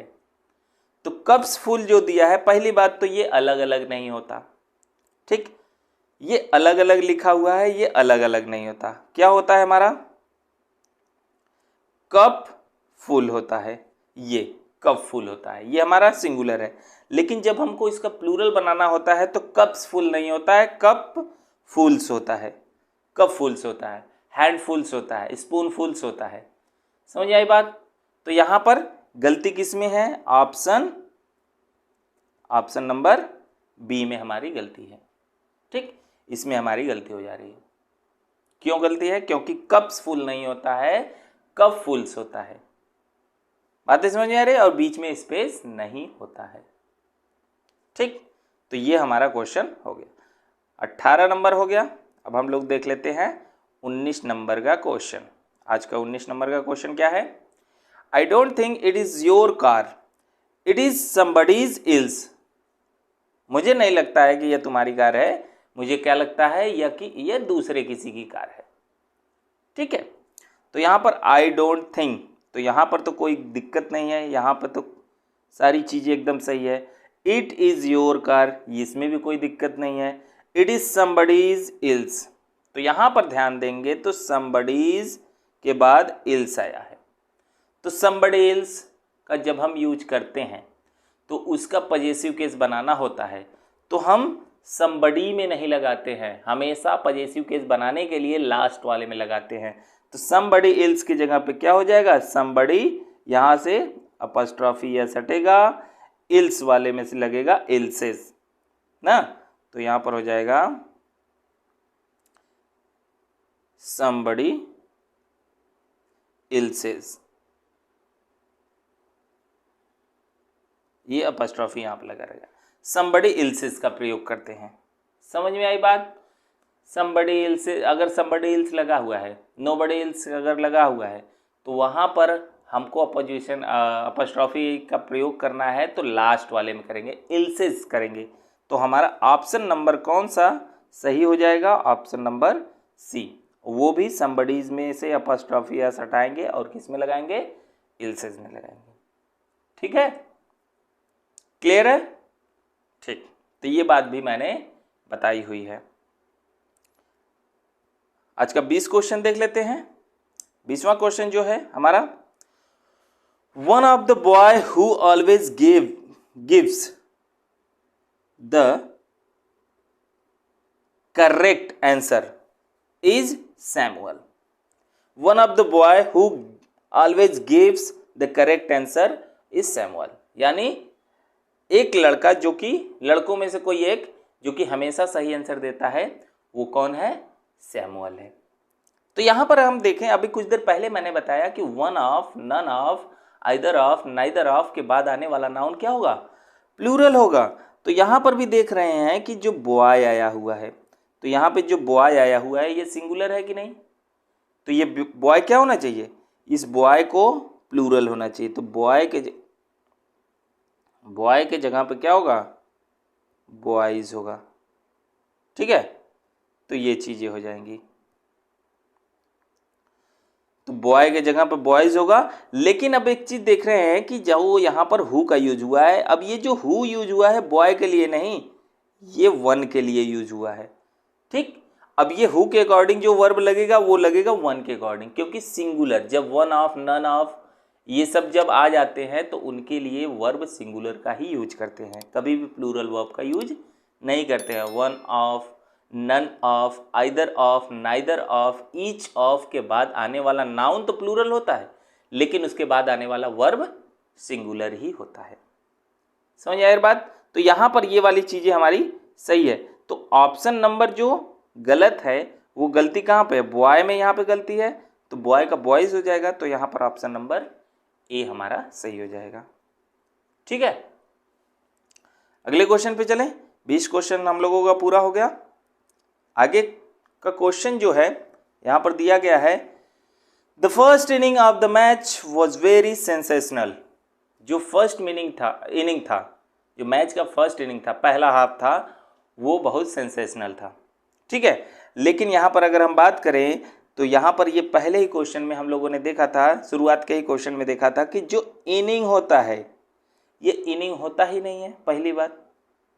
तो कप्स फुल जो दिया है, पहली बात तो ये अलग अलग नहीं होता, ठीक, ये अलग अलग लिखा हुआ है, ये अलग अलग नहीं होता। क्या होता है हमारा, कप फुल होता है, ये कप फुल होता है, ये हमारा सिंगुलर है। लेकिन जब हमको इसका प्लूरल बनाना होता है तो कप्स फुल नहीं होता है, कप फुल्स होता है, कप फुल्स होता है, हैंड फुल्स होता है, स्पून फुल्स होता है। समझ आई बात। तो यहां पर गलती किसमें है, ऑप्शन नंबर बी में हमारी गलती है, ठीक, इसमें हमारी गलती हो जा रही है। क्यों गलती है, क्योंकि कप्स फुल नहीं होता है, कप फुल्स होता है। बातें समझ में आ रही है, और बीच में स्पेस नहीं होता है, ठीक। तो ये हमारा क्वेश्चन हो गया। 18 नंबर हो गया। अब हम लोग देख लेते हैं 19 नंबर का क्वेश्चन। आज का 19 नंबर का क्वेश्चन क्या है, I don't think it is your car, it is somebody's ills. मुझे नहीं लगता है कि यह तुम्हारी कार है, मुझे क्या लगता है या कि यह दूसरे किसी की कार है, ठीक है। तो यहाँ पर आई डोंट थिंक, तो यहाँ पर तो कोई दिक्कत नहीं है, यहाँ पर तो सारी चीज़ें एकदम सही है। इट इज़ योर कार, इसमें भी कोई दिक्कत नहीं है। इट इज़ समबडीज इल्स, तो यहाँ पर ध्यान देंगे तो समबडीज के बाद इल्स आया है। तो समबडी इल्स का जब हम यूज करते हैं तो उसका पजेसिव केस बनाना होता है, तो हम समबडी में नहीं लगाते हैं, हमेशा पजेसिव केस बनाने के लिए लास्ट वाले में लगाते हैं। तो समबडी इल्स की जगह पे क्या हो जाएगा, समबडी, यहाँ से अपॉस्ट्रोफी एस हटेगा, इल्स वाले में से लगेगा इल्सेस ना, तो यहाँ पर हो जाएगा समबडी इल्सेस, ये अपॉस्ट्रोफी यहाँ पर लगा रहेगा। समबडी इल्सेस का प्रयोग करते हैं। समझ में आई बात। समबडी इल्स, अगर समबडी इल्स लगा हुआ है, नोबडी इल्स अगर लगा हुआ है, तो वहाँ पर हमको अपोजिशन अपॉस्ट्रोफी का प्रयोग करना है, तो लास्ट वाले में करेंगे, इल्सेस करेंगे। तो हमारा ऑप्शन नंबर कौन सा सही हो जाएगा, ऑप्शन नंबर सी, वो भी समबडीज में से अपॉस्ट्रोफी एस हटाएंगे और किस में लगाएंगे, इल्सेस में लगाएंगे, ठीक है, क्लियर है, ठीक। तो ये बात भी मैंने बताई हुई है। आज का 20 क्वेश्चन देख लेते हैं। 20वां क्वेश्चन जो है हमारा, one of the boy who always gives the correct answer is Samuel. One of the boy who always gives the correct answer is Samuel, यानी एक लड़का जो कि लड़कों में से कोई एक जो कि हमेशा सही आंसर देता है, वो कौन है, सैमुअल है। तो यहां पर हम देखें, अभी कुछ देर पहले मैंने बताया कि one of, none of, either of, neither of के बाद आने वाला नाउन क्या होगा, प्लूरल होगा। तो यहां पर भी देख रहे हैं कि जो बॉय आया हुआ है, तो यहाँ पे जो बॉय आया हुआ है ये सिंगुलर है कि नहीं, तो ये बॉय क्या होना चाहिए, इस बॉय को प्लूरल होना चाहिए। तो बॉय के जगह पे क्या होगा, बॉयज होगा, ठीक है। तो ये चीजें हो जाएंगी, तो बॉय के जगह पे बॉयज होगा। लेकिन अब एक चीज देख रहे हैं कि जो यहाँ पर हु का यूज हुआ है, अब ये जो हु यूज हुआ है बॉय के लिए नहीं, ये वन के लिए यूज हुआ है, ठीक। अब ये हु के अकॉर्डिंग जो वर्ब लगेगा वो लगेगा वन के अकॉर्डिंग, क्योंकि सिंगुलर, जब वन ऑफ, नन ऑफ, ये सब जब आ जाते हैं तो उनके लिए वर्ब सिंगुलर का ही यूज करते हैं, कभी भी प्लूरल वर्ब का यूज नहीं करते हैं। One of, none of, either of, neither of, each of के बाद आने वाला नाउन तो प्लूरल होता है, लेकिन उसके बाद आने वाला वर्ब सिंगुलर ही होता है। समझ आया बात। तो यहाँ पर ये वाली चीजें हमारी सही है। तो ऑप्शन नंबर जो गलत है वो गलती कहाँ पे है, बॉय में यहाँ पे गलती है, तो बॉय का बॉयज हो जाएगा। तो यहाँ पर ऑप्शन नंबर ए हमारा सही हो जाएगा, ठीक है। अगले क्वेश्चन पे चलें। 20 क्वेश्चन हम लोगों का पूरा हो गया। आगे का क्वेश्चन जो है यहाँ पर दिया गया है, the first inning of the match was very sensational. जो फर्स्ट इनिंग था, जो मैच का फर्स्ट इनिंग था, पहला हाफ था, वो बहुत सेंसेशनल था, ठीक है। लेकिन यहाँ पर अगर हम बात करें तो यहाँ पर ये पहले ही क्वेश्चन में हम लोगों ने देखा था, शुरुआत के ही क्वेश्चन में देखा था कि जो इनिंग होता है ये इनिंग होता ही नहीं है। पहली बात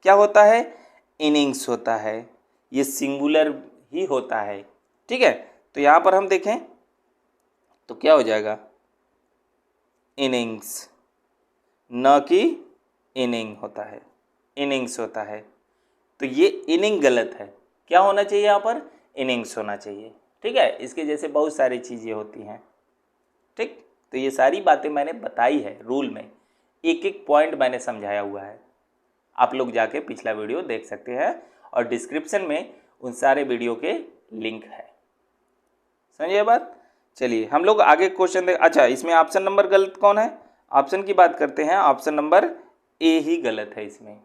क्या होता है, इनिंग्स होता है, ये सिंगुलर ही होता है। ठीक है, तो यहाँ पर हम देखें तो क्या हो जाएगा, इनिंग्स, न कि इनिंग होता है, इनिंग्स होता है। तो ये इनिंग गलत है, क्या होना चाहिए यहाँ पर, इनिंग्स होना चाहिए। ठीक है, इसके जैसे बहुत सारी चीज़ें होती हैं। ठीक, तो ये सारी बातें मैंने बताई है रूल में, एक एक पॉइंट मैंने समझाया हुआ है। आप लोग जाके पिछला वीडियो देख सकते हैं और डिस्क्रिप्शन में उन सारे वीडियो के लिंक है। समझिए बात। चलिए हम लोग आगे क्वेश्चन देख। अच्छा, इसमें ऑप्शन नंबर गलत कौन है, ऑप्शन की बात करते हैं। ऑप्शन नंबर ए ही गलत है इसमें,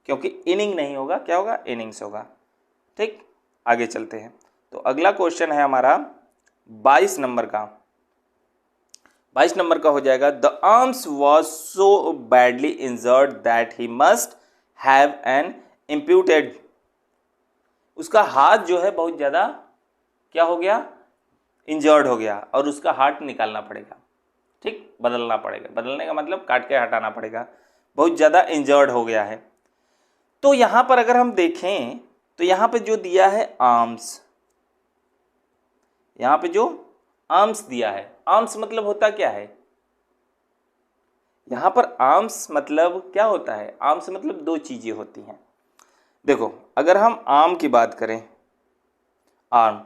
क्योंकि इनिंग नहीं होगा, क्या होगा, इनिंग्स होगा। ठीक, आगे चलते हैं। तो अगला क्वेश्चन है हमारा 22 नंबर का। 22 नंबर का हो जाएगा, the arms was so badly injured that he must have an imputed. उसका हाथ जो है बहुत ज़्यादा क्या हो गया, इंजर्ड हो गया, और उसका हाथ निकालना पड़ेगा। ठीक, बदलना पड़ेगा, बदलने का मतलब काट के हटाना पड़ेगा, बहुत ज़्यादा इंजर्ड हो गया है। तो यहाँ पर अगर हम देखें तो यहाँ पे जो दिया है आर्म्स, यहाँ पे जो आर्म्स दिया है, आर्म्स मतलब होता क्या है, यहाँ पर आर्म्स मतलब क्या होता है, आर्म्स मतलब दो चीज़ें होती हैं। देखो, अगर हम आर्म की बात करें, आर्म,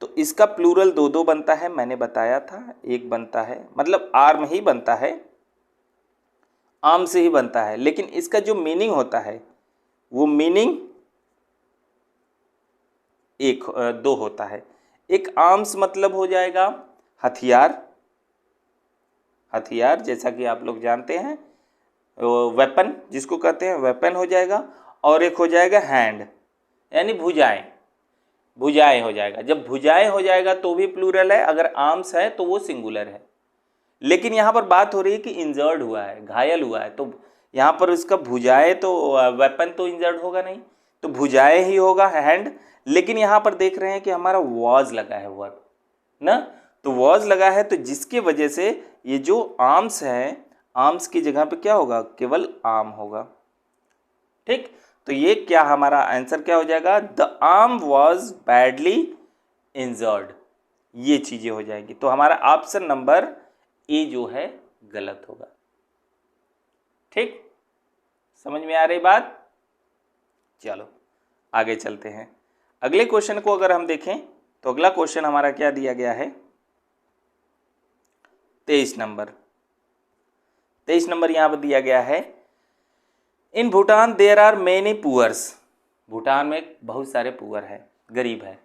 तो इसका प्लूरल दो दो बनता है, मैंने बताया था, एक बनता है, मतलब आर्म ही बनता है, आर्म से ही बनता है, लेकिन इसका जो मीनिंग होता है वो मीनिंग एक दो होता है। एक आर्म्स मतलब हो जाएगा हथियार, हथियार जैसा कि आप लोग जानते हैं, वेपन जिसको कहते हैं, वेपन हो जाएगा। और एक हो जाएगा हैंड, यानी भुजाएं, भुजाएं हो जाएगा। जब भुजाएं हो जाएगा तो भी प्लूरल है, अगर आर्म्स है तो वो सिंगुलर है। लेकिन यहाँ पर बात हो रही है कि इंजर्ड हुआ है, घायल हुआ है, तो यहाँ पर उसका भुजाएं, तो वेपन तो इंजर्ड होगा नहीं, तो भुजाएं ही होगा, हैंड। लेकिन यहाँ पर देख रहे हैं कि हमारा वॉज लगा है वर्ब ना, तो वॉज लगा है, तो जिसकी वजह से ये जो आर्म्स है, आर्म्स की जगह पे क्या होगा, केवल आर्म होगा। ठीक, तो ये क्या हमारा आंसर क्या हो जाएगा, the arm was badly injured, ये चीजें हो जाएंगी। तो हमारा ऑप्शन नंबर ए जो है गलत होगा। ठीक, समझ में आ रही बात। चलो आगे चलते हैं। अगले क्वेश्चन को अगर हम देखें तो अगला क्वेश्चन हमारा क्या दिया गया है, 23 नंबर। 23 नंबर यहाँ पर दिया गया है, in Bhutan there are many poors. Bhutan में बहुत सारे पुअर है, गरीब है।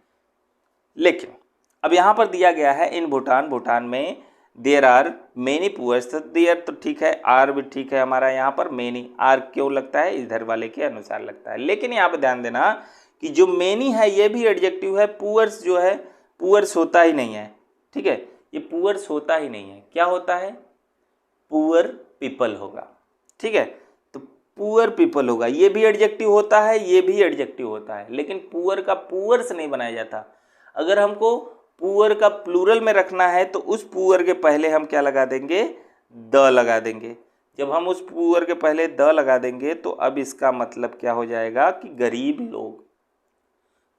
लेकिन अब यहाँ पर दिया गया है इन भूटान, भूटान में देयर आर मेनी पुअर्स, तो देयर तो ठीक है, आर भी ठीक है हमारा, यहाँ पर मेनी, आर क्यों लगता है, इधर वाले के अनुसार लगता है। लेकिन यहाँ पर ध्यान देना कि जो मेनी है ये भी एडजेक्टिव है, पुअर्स जो है, पुअर्स होता ही नहीं है। ठीक है, ये पुअर्स होता ही नहीं है, क्या होता है, पुअर पीपल होगा। ठीक है, तो पुअर पीपल होगा, ये भी एडजेक्टिव होता है, ये भी एडजेक्टिव होता है, लेकिन पुअर का पुअर से नहीं बनाया जाता। अगर हमको पुअर का प्लूरल में रखना है तो उस पुअर के पहले हम क्या लगा देंगे, द लगा देंगे। जब हम उस पुअर के पहले द लगा देंगे तो अब इसका मतलब क्या हो जाएगा कि गरीब लोग,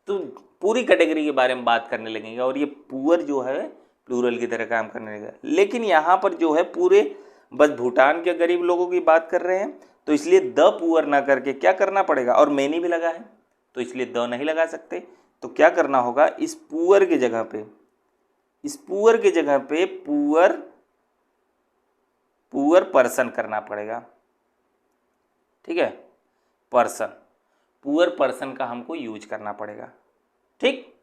तो पूरी कैटेगरी के बारे में बात करने लगेंगे, और ये पुअर जो है प्लूरल की तरह काम करने लगेगा। लेकिन यहाँ पर जो है पूरे बस भूटान के गरीब लोगों की बात कर रहे हैं, तो इसलिए द पुअर ना करके क्या करना पड़ेगा, और मेनी भी लगा है तो इसलिए द नहीं लगा सकते, तो क्या करना होगा, इस पुअर की जगह पे, इस पुअर की जगह पे पुअर, पुअर पर्सन करना पड़ेगा। ठीक है, पर्सन, पुअर पर्सन का हमको यूज करना पड़ेगा। ठीक,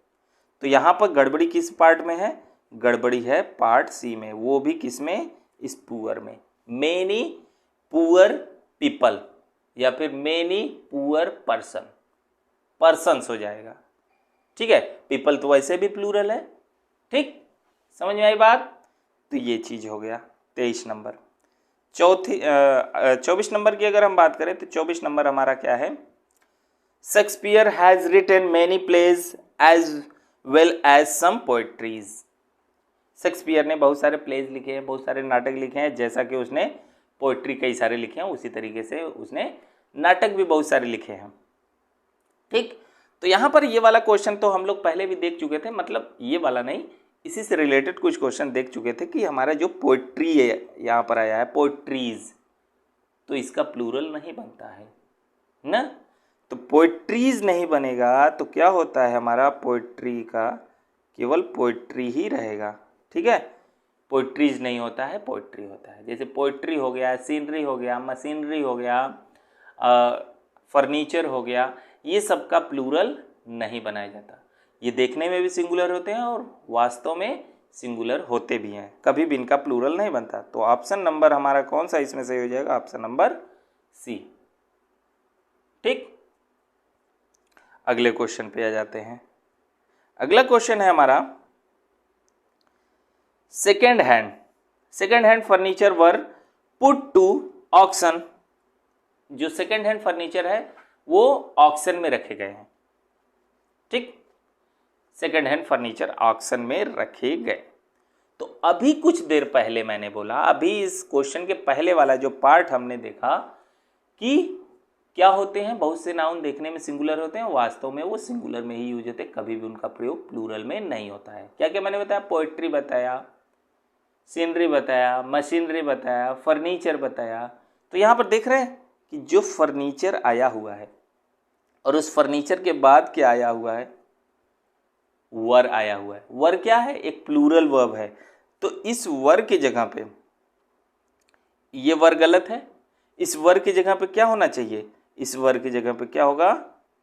तो यहाँ पर गड़बड़ी किस पार्ट में है, गड़बड़ी है पार्ट सी में, वो भी किस में, इस पुअर में। मेनी पुअर पीपल या फिर मेनी पुअर पर्सन, पर्सन्स हो जाएगा। ठीक है, पीपल तो वैसे भी प्लूरल है। ठीक, समझ में आई बात। तो ये चीज हो गया 23 नंबर। 24 नंबर की अगर हम बात करें तो 24 नंबर हमारा क्या है, Shakespeare has written many plays as well as some poetries. Shakespeare ने बहुत सारे प्लेज लिखे हैं, बहुत सारे नाटक लिखे हैं, जैसा कि उसने पोइट्री कई सारे लिखे हैं, उसी तरीके से उसने नाटक भी बहुत सारे लिखे हैं। ठीक, तो यहाँ पर ये वाला क्वेश्चन तो हम लोग पहले भी देख चुके थे, मतलब ये वाला नहीं, इसी से रिलेटेड कुछ क्वेश्चन देख चुके थे कि हमारा जो पोइट्री है यहाँ पर आया है पोइट्रीज, तो इसका प्लूरल नहीं बनता है ना, तो पोइट्रीज नहीं बनेगा तो क्या होता है हमारा पोइट्री का केवल पोइट्री ही रहेगा। ठीक है, पोइट्रीज नहीं होता है, पोइट्री होता है। जैसे पोइट्री हो गया, सीनरी हो गया, मशीनरी हो गया, फर्नीचर हो गया, ये सब का प्लूरल नहीं बनाया जाता। ये देखने में भी सिंगुलर होते हैं और वास्तव में सिंगुलर होते भी हैं, कभी भी इनका प्लूरल नहीं बनता। तो ऑप्शन नंबर हमारा कौन सा इसमें सही हो जाएगा? Option number C. ठीक, अगले क्वेश्चन पे आ जाते हैं। अगला क्वेश्चन है हमारा second hand furniture were put to auction. जो सेकेंड हैंड फर्नीचर है वो ऑक्शन में रखे गए हैं। ठीक, सेकेंड हैंड फर्नीचर ऑक्शन में रखे गए। तो अभी कुछ देर पहले मैंने बोला, अभी इस क्वेश्चन के पहले वाला जो पार्ट हमने देखा कि क्या होते हैं, बहुत से नाउन देखने में सिंगुलर होते हैं, वास्तव में वो सिंगुलर में ही यूज होते हैं, कभी भी उनका प्रयोग प्लूरल में नहीं होता है। क्या क्या मैंने बताया? पोएट्री बताया, सीनरी बताया, मशीनरी बताया, फर्नीचर बताया। तो यहाँ पर देख रहे हैं कि जो फर्नीचर आया हुआ है और उस फर्नीचर के बाद क्या आया हुआ है? वर आया हुआ है। वर क्या है? एक प्लूरल वर्ब है। तो इस वर की जगह पे ये वर गलत है, इस वर की जगह पे क्या होना चाहिए? इस वर की जगह पे क्या होगा?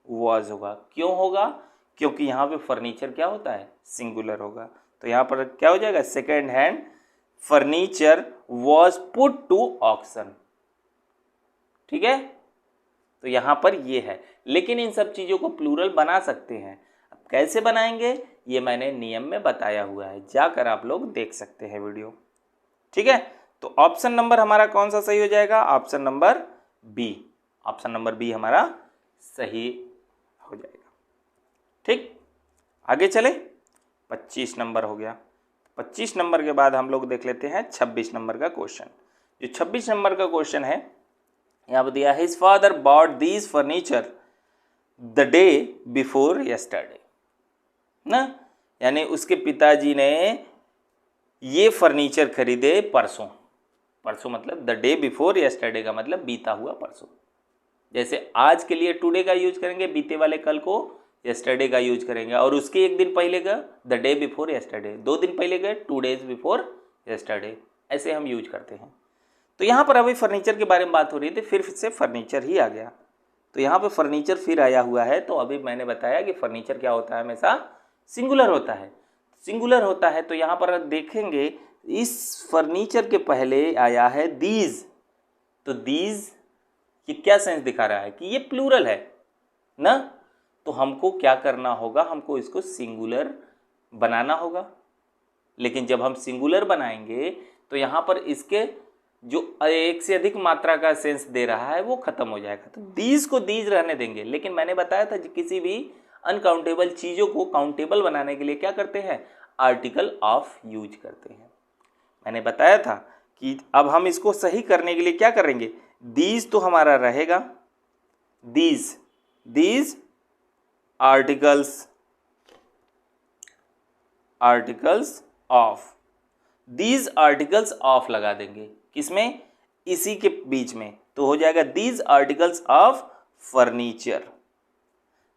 वॉज होगा। क्यों होगा? क्योंकि यहाँ पे फर्नीचर क्या होता है? सिंगुलर होगा। तो यहाँ पर क्या हो जाएगा? Second hand furniture was put to auction. ठीक है, तो यहाँ पर ये है। लेकिन इन सब चीज़ों को प्लूरल बना सकते हैं। अब कैसे बनाएंगे ये मैंने नियम में बताया हुआ है, जाकर आप लोग देख सकते हैं वीडियो। ठीक है, तो ऑप्शन नंबर हमारा कौन सा सही हो जाएगा? Option number B. Option number B हमारा सही हो जाएगा। ठीक, आगे चले। 25 नंबर हो गया। 25 नंबर के बाद हम लोग देख लेते हैं 26 नंबर का क्वेश्चन। जो 26 नंबर का क्वेश्चन है यहाँ पर दिया है, his father bot these furniture the day before yesterday ना, यानी उसके पिताजी ने ये फर्नीचर खरीदे परसों। परसों मतलब द डे बिफोर यस्टरडे का मतलब बीता हुआ परसों। जैसे आज के लिए टुडे का यूज करेंगे, बीते वाले कल को यस्टरडे का यूज करेंगे, और उसके एक दिन पहले का द डे बिफोर यस्टरडे, 2 दिन पहले का 2 days बिफोर यस्टरडे, ऐसे हम यूज करते हैं। तो यहाँ पर अभी फर्नीचर के बारे में बात हो रही थी, फिर से फर्नीचर ही आ गया। तो यहाँ पे फर्नीचर फिर आया हुआ है। तो अभी मैंने बताया कि फर्नीचर क्या होता है? हमेशा सिंगुलर होता है। सिंगुलर होता है तो यहाँ पर देखेंगे इस फर्नीचर के पहले आया है दीज। तो दीज ये क्या सेंस दिखा रहा है? कि ये प्लूरल है ना। तो हमको क्या करना होगा? हमको इसको सिंगुलर बनाना होगा। लेकिन जब हम सिंगुलर बनाएंगे तो यहाँ पर इसके जो एक से अधिक मात्रा का सेंस दे रहा है वो खत्म हो जाएगा। तो दीज को दीज रहने देंगे। लेकिन मैंने बताया था किसी भी अनकाउंटेबल चीज़ों को काउंटेबल बनाने के लिए क्या करते हैं? आर्टिकल ऑफ यूज करते हैं। मैंने बताया था कि अब हम इसको सही करने के लिए क्या करेंगे? दीज तो हमारा रहेगा, these articles of, these articles of लगा देंगे। किसमें? इसी के बीच में। तो हो जाएगा these articles of furniture.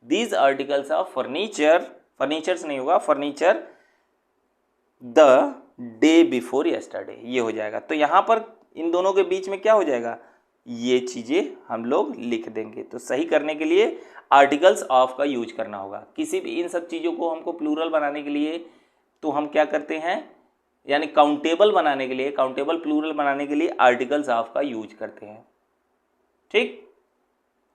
These articles of furniture, furnitures नहीं होगा, furniture the day before yesterday, ये हो जाएगा। तो यहाँ पर इन दोनों के बीच में क्या हो जाएगा? ये चीज़ें हम लोग लिख देंगे। तो सही करने के लिए आर्टिकल्स ऑफ का यूज करना होगा। किसी भी इन सब चीज़ों को हमको प्लूरल बनाने के लिए तो हम क्या करते हैं? यानी काउंटेबल बनाने के लिए, काउंटेबल प्लूरल बनाने के लिए आर्टिकल्स ऑफ का यूज करते हैं। ठीक,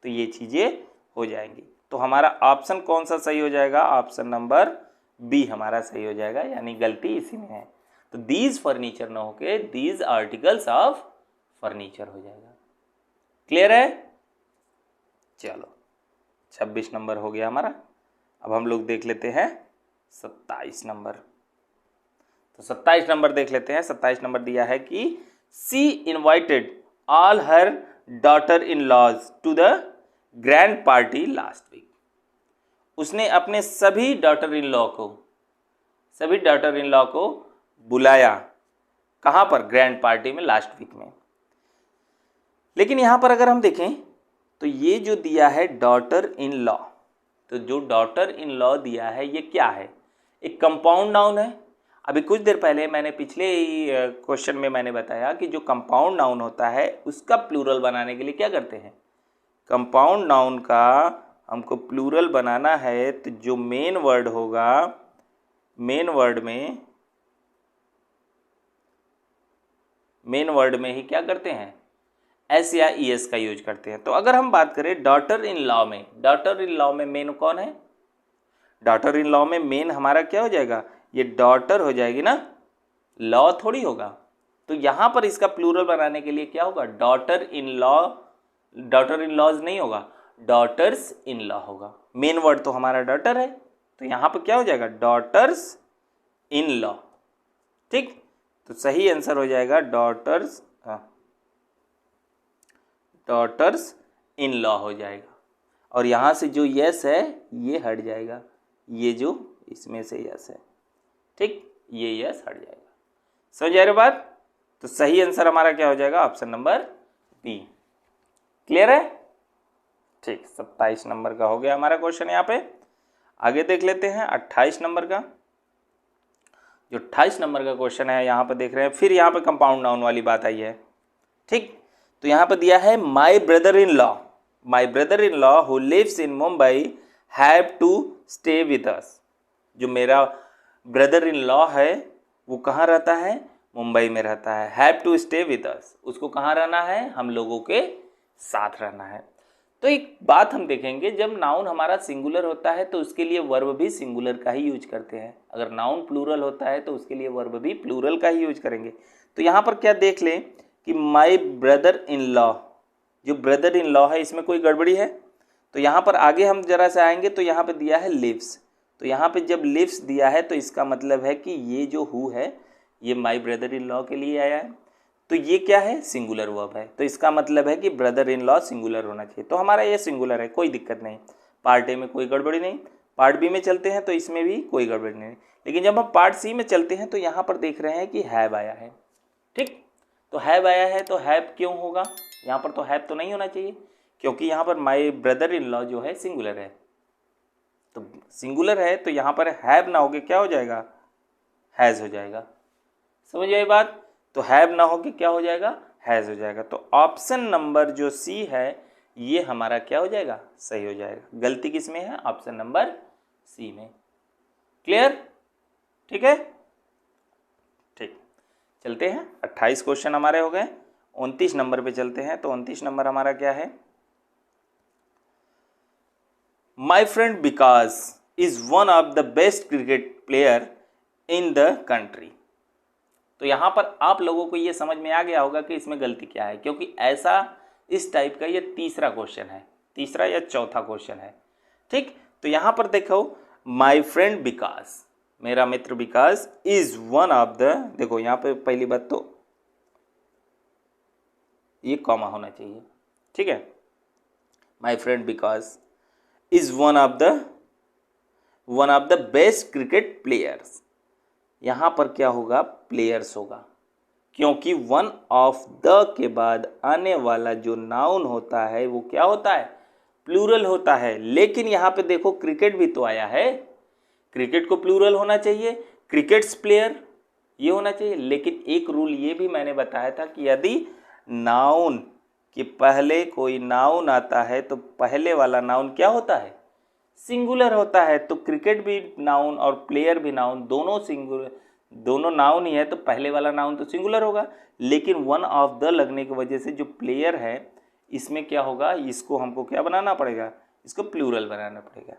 तो ये चीज़ें हो जाएंगी। तो हमारा ऑप्शन कौन सा सही हो जाएगा? ऑप्शन नंबर बी हमारा सही हो जाएगा, यानी गलती इसी में है। तो दीज फर्नीचर ना होके दीज आर्टिकल्स ऑफ फर्नीचर हो जाएगा। क्लियर है? चलो 26 नंबर हो गया हमारा। अब हम लोग देख लेते हैं 27 नंबर। तो 27 नंबर देख लेते हैं। 27 नंबर दिया है कि she invited all her daughter in laws to the grand party last week. उसने अपने सभी डॉटर इन लॉ को बुलाया कहाँ पर? ग्रैंड पार्टी में, लास्ट वीक में। लेकिन यहाँ पर अगर हम देखें तो ये जो दिया है डॉटर इन लॉ, तो जो डॉटर इन लॉ दिया है ये क्या है? एक कंपाउंड नाउन है। अभी कुछ देर पहले मैंने पिछले क्वेश्चन में मैंने बताया कि जो कंपाउंड नाउन होता है उसका प्लूरल बनाने के लिए क्या करते हैं? कंपाउंड नाउन का हमको प्लूरल बनाना है तो जो मेन वर्ड होगा, मेन वर्ड में ही क्या करते हैं? एस या ई एस का यूज करते हैं। तो अगर हम बात करें डॉटर इन लॉ में मेन कौन है? डॉटर इन लॉ में मेन हमारा क्या हो जाएगा? ये डॉटर हो जाएगी ना, लॉ थोड़ी होगा। तो यहाँ पर इसका प्लूरल बनाने के लिए क्या होगा? डॉटर इन लॉज नहीं होगा, डॉटर्स इन लॉ होगा। मेन वर्ड तो हमारा डॉटर है, तो यहाँ पर क्या हो जाएगा? Daughters in law. ठीक, तो सही आंसर हो जाएगा डॉटर्स इन लॉ हो जाएगा। और यहाँ से जो यस है ये हट जाएगा, ये जो इसमें से यस है, ठीक, ये यस हट जाएगा। समझ आ रही बात? तो सही आंसर हमारा क्या हो जाएगा? Option number B. क्लियर है? ठीक, 27 नंबर का हो गया हमारा क्वेश्चन। यहाँ पे आगे देख लेते हैं 28 नंबर का। जो 28 नंबर का क्वेश्चन है यहाँ पे देख रहे हैं, फिर यहाँ पे कंपाउंड नाउन वाली बात आई है। ठीक, तो यहाँ पे दिया है my brother in law who lives in Mumbai have to stay with us. जो मेरा ब्रदर इन लॉ है वो कहाँ रहता है? मुंबई में रहता है। Have to stay with us, उसको कहाँ रहना है? हम लोगों के साथ रहना है। तो एक बात हम देखेंगे, जब नाउन हमारा सिंगुलर होता है तो उसके लिए वर्ब भी सिंगुलर का ही यूज करते हैं। अगर नाउन प्लूरल होता है तो उसके लिए वर्ब भी प्लूरल का ही यूज करेंगे। तो यहाँ पर क्या देख लें कि माई ब्रदर इन लॉ, जो ब्रदर इन लॉ है इसमें कोई गड़बड़ी है? तो यहाँ पर आगे हम जरा से आएंगे तो यहाँ पे दिया है लिव्स। तो यहाँ पे जब लिव्स दिया है तो इसका मतलब है कि ये जो हु है ये माई ब्रदर इन लॉ के लिए आया है। तो ये क्या है? सिंगुलर वर्ब है। तो इसका मतलब है कि ब्रदर इन लॉ सिंगुलर होना चाहिए। तो हमारा ये सिंगुलर है, कोई दिक्कत नहीं। पार्ट ए में कोई गड़बड़ी नहीं, पार्ट बी में चलते हैं तो इसमें भी कोई गड़बड़ी नहीं। लेकिन जब हम पार्ट सी में चलते हैं तो यहाँ पर देख रहे हैं कि हैव आया है। ठीक, तो हैव आया है तो हैव क्यों होगा? यहाँ पर तो हैव तो नहीं होना चाहिए, क्योंकि यहाँ पर माई ब्रदर इन लॉ जो है सिंगुलर है। तो सिंगुलर है तो यहाँ पर हैव ना होके क्या हो जाएगा? हैज़ हो जाएगा। समझ आई बात? तो हैव ना होके क्या हो जाएगा? हैज़ हो जाएगा। तो ऑप्शन नंबर जो सी है ये हमारा क्या हो जाएगा? सही हो जाएगा। गलती किस में है? ऑप्शन नंबर सी में। क्लियर? ठीक है, ठीक, चलते हैं। 28 क्वेश्चन हमारे हो गए। 29 नंबर पे चलते हैं। तो 29 नंबर हमारा क्या है? My friend Vikas is one of the best cricket player in the country. तो यहाँ पर आप लोगों को ये समझ में आ गया होगा कि इसमें गलती क्या है, क्योंकि ऐसा इस टाइप का ये तीसरा क्वेश्चन है, तीसरा या चौथा क्वेश्चन है। ठीक, तो यहाँ पर देखो माई फ्रेंड विकास, मेरा मित्र विकास, इज वन ऑफ द, देखो यहाँ पे पहली बात तो ये कॉमा होना चाहिए। ठीक है, my friend Vikas is one of the best cricket players. यहाँ पर क्या होगा? प्लेयर्स होगा, क्योंकि वन ऑफ द के बाद आने वाला जो नाउन होता है वो क्या होता है? प्लूरल होता है। लेकिन यहाँ पे देखो क्रिकेट भी तो आया है, क्रिकेट को प्लूरल होना चाहिए, क्रिकेट्स प्लेयर ये होना चाहिए। लेकिन एक रूल ये भी मैंने बताया था कि यदि नाउन के पहले कोई नाउन आता है तो पहले वाला नाउन क्या होता है? सिंगुलर होता है। तो क्रिकेट भी नाउन और प्लेयर भी नाउन, दोनों सिंगुलर, दोनों नाउन ही है, तो पहले वाला नाउन तो सिंगुलर होगा। लेकिन वन ऑफ द लगने की वजह से जो प्लेयर है इसमें क्या होगा? इसको हमको क्या बनाना पड़ेगा? इसको प्लूरल बनाना पड़ेगा।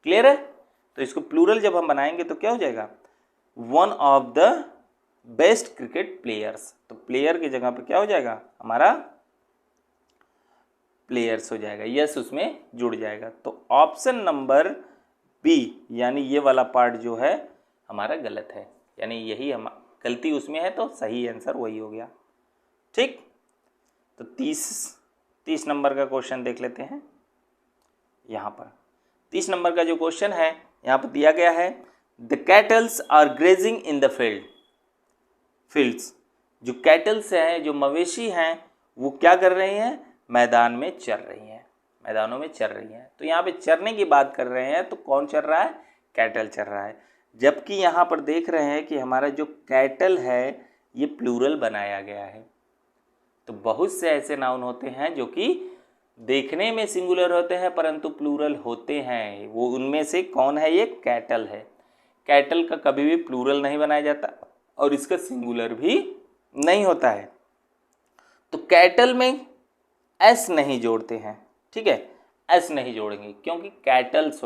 क्लियर है? तो इसको प्लूरल जब हम बनाएंगे तो क्या हो जाएगा? One of the best cricket players. तो प्लेयर की जगह पे क्या हो जाएगा? हमारा प्लेयर्स हो जाएगा, यस उसमें जुड़ जाएगा। तो ऑप्शन नंबर बी यानी ये वाला पार्ट जो है हमारा गलत है, यानी यही हम गलती उसमें है, तो सही आंसर वही हो गया। ठीक, तो 30 नंबर का क्वेश्चन देख लेते हैं। यहाँ पर 30 नंबर का जो क्वेश्चन है यहाँ पर दिया गया है, the cattles are grazing in the fields. जो कैटल्स हैं, जो मवेशी हैं, वो क्या कर रही हैं, मैदान में चर रही हैं, मैदानों में चर रही हैं। तो यहाँ पे चरने की बात कर रहे हैं, तो कौन चर रहा है, कैटल चर रहा है। जबकि यहाँ पर देख रहे हैं कि हमारा जो कैटल है ये प्लूरल बनाया गया है। तो बहुत से ऐसे नाउन होते हैं जो कि देखने में सिंगुलर होते हैं परंतु प्लूरल होते हैं, वो उनमें से कौन है, ये कैटल है। कैटल का कभी भी प्लूरल नहीं बनाया जाता और इसका सिंगुलर भी नहीं होता है। तो कैटल में एस नहीं जोड़ते हैं, ठीक है, एस नहीं जोड़ेंगे क्योंकि कैटल्स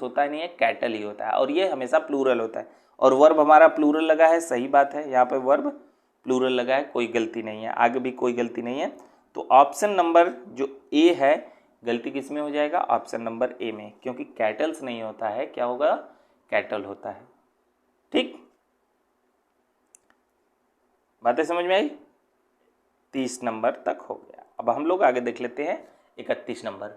होता ही नहीं है, कैटल ही होता है और ये हमेशा प्लूरल होता है। और वर्ब हमारा प्लूरल लगा है, सही बात है, यहाँ पे वर्ब प्लूरल लगा है, कोई गलती नहीं है, आगे भी कोई गलती नहीं है। तो ऑप्शन नंबर जो ए है, गलती किस में हो जाएगा, ऑप्शन नंबर ए में, क्योंकि कैटल्स नहीं होता है, क्या होगा, कैटल होता है। ठीक, बातें समझ में आई। 30 नंबर तक हो गया। अब हम लोग आगे देख लेते हैं 31 नंबर।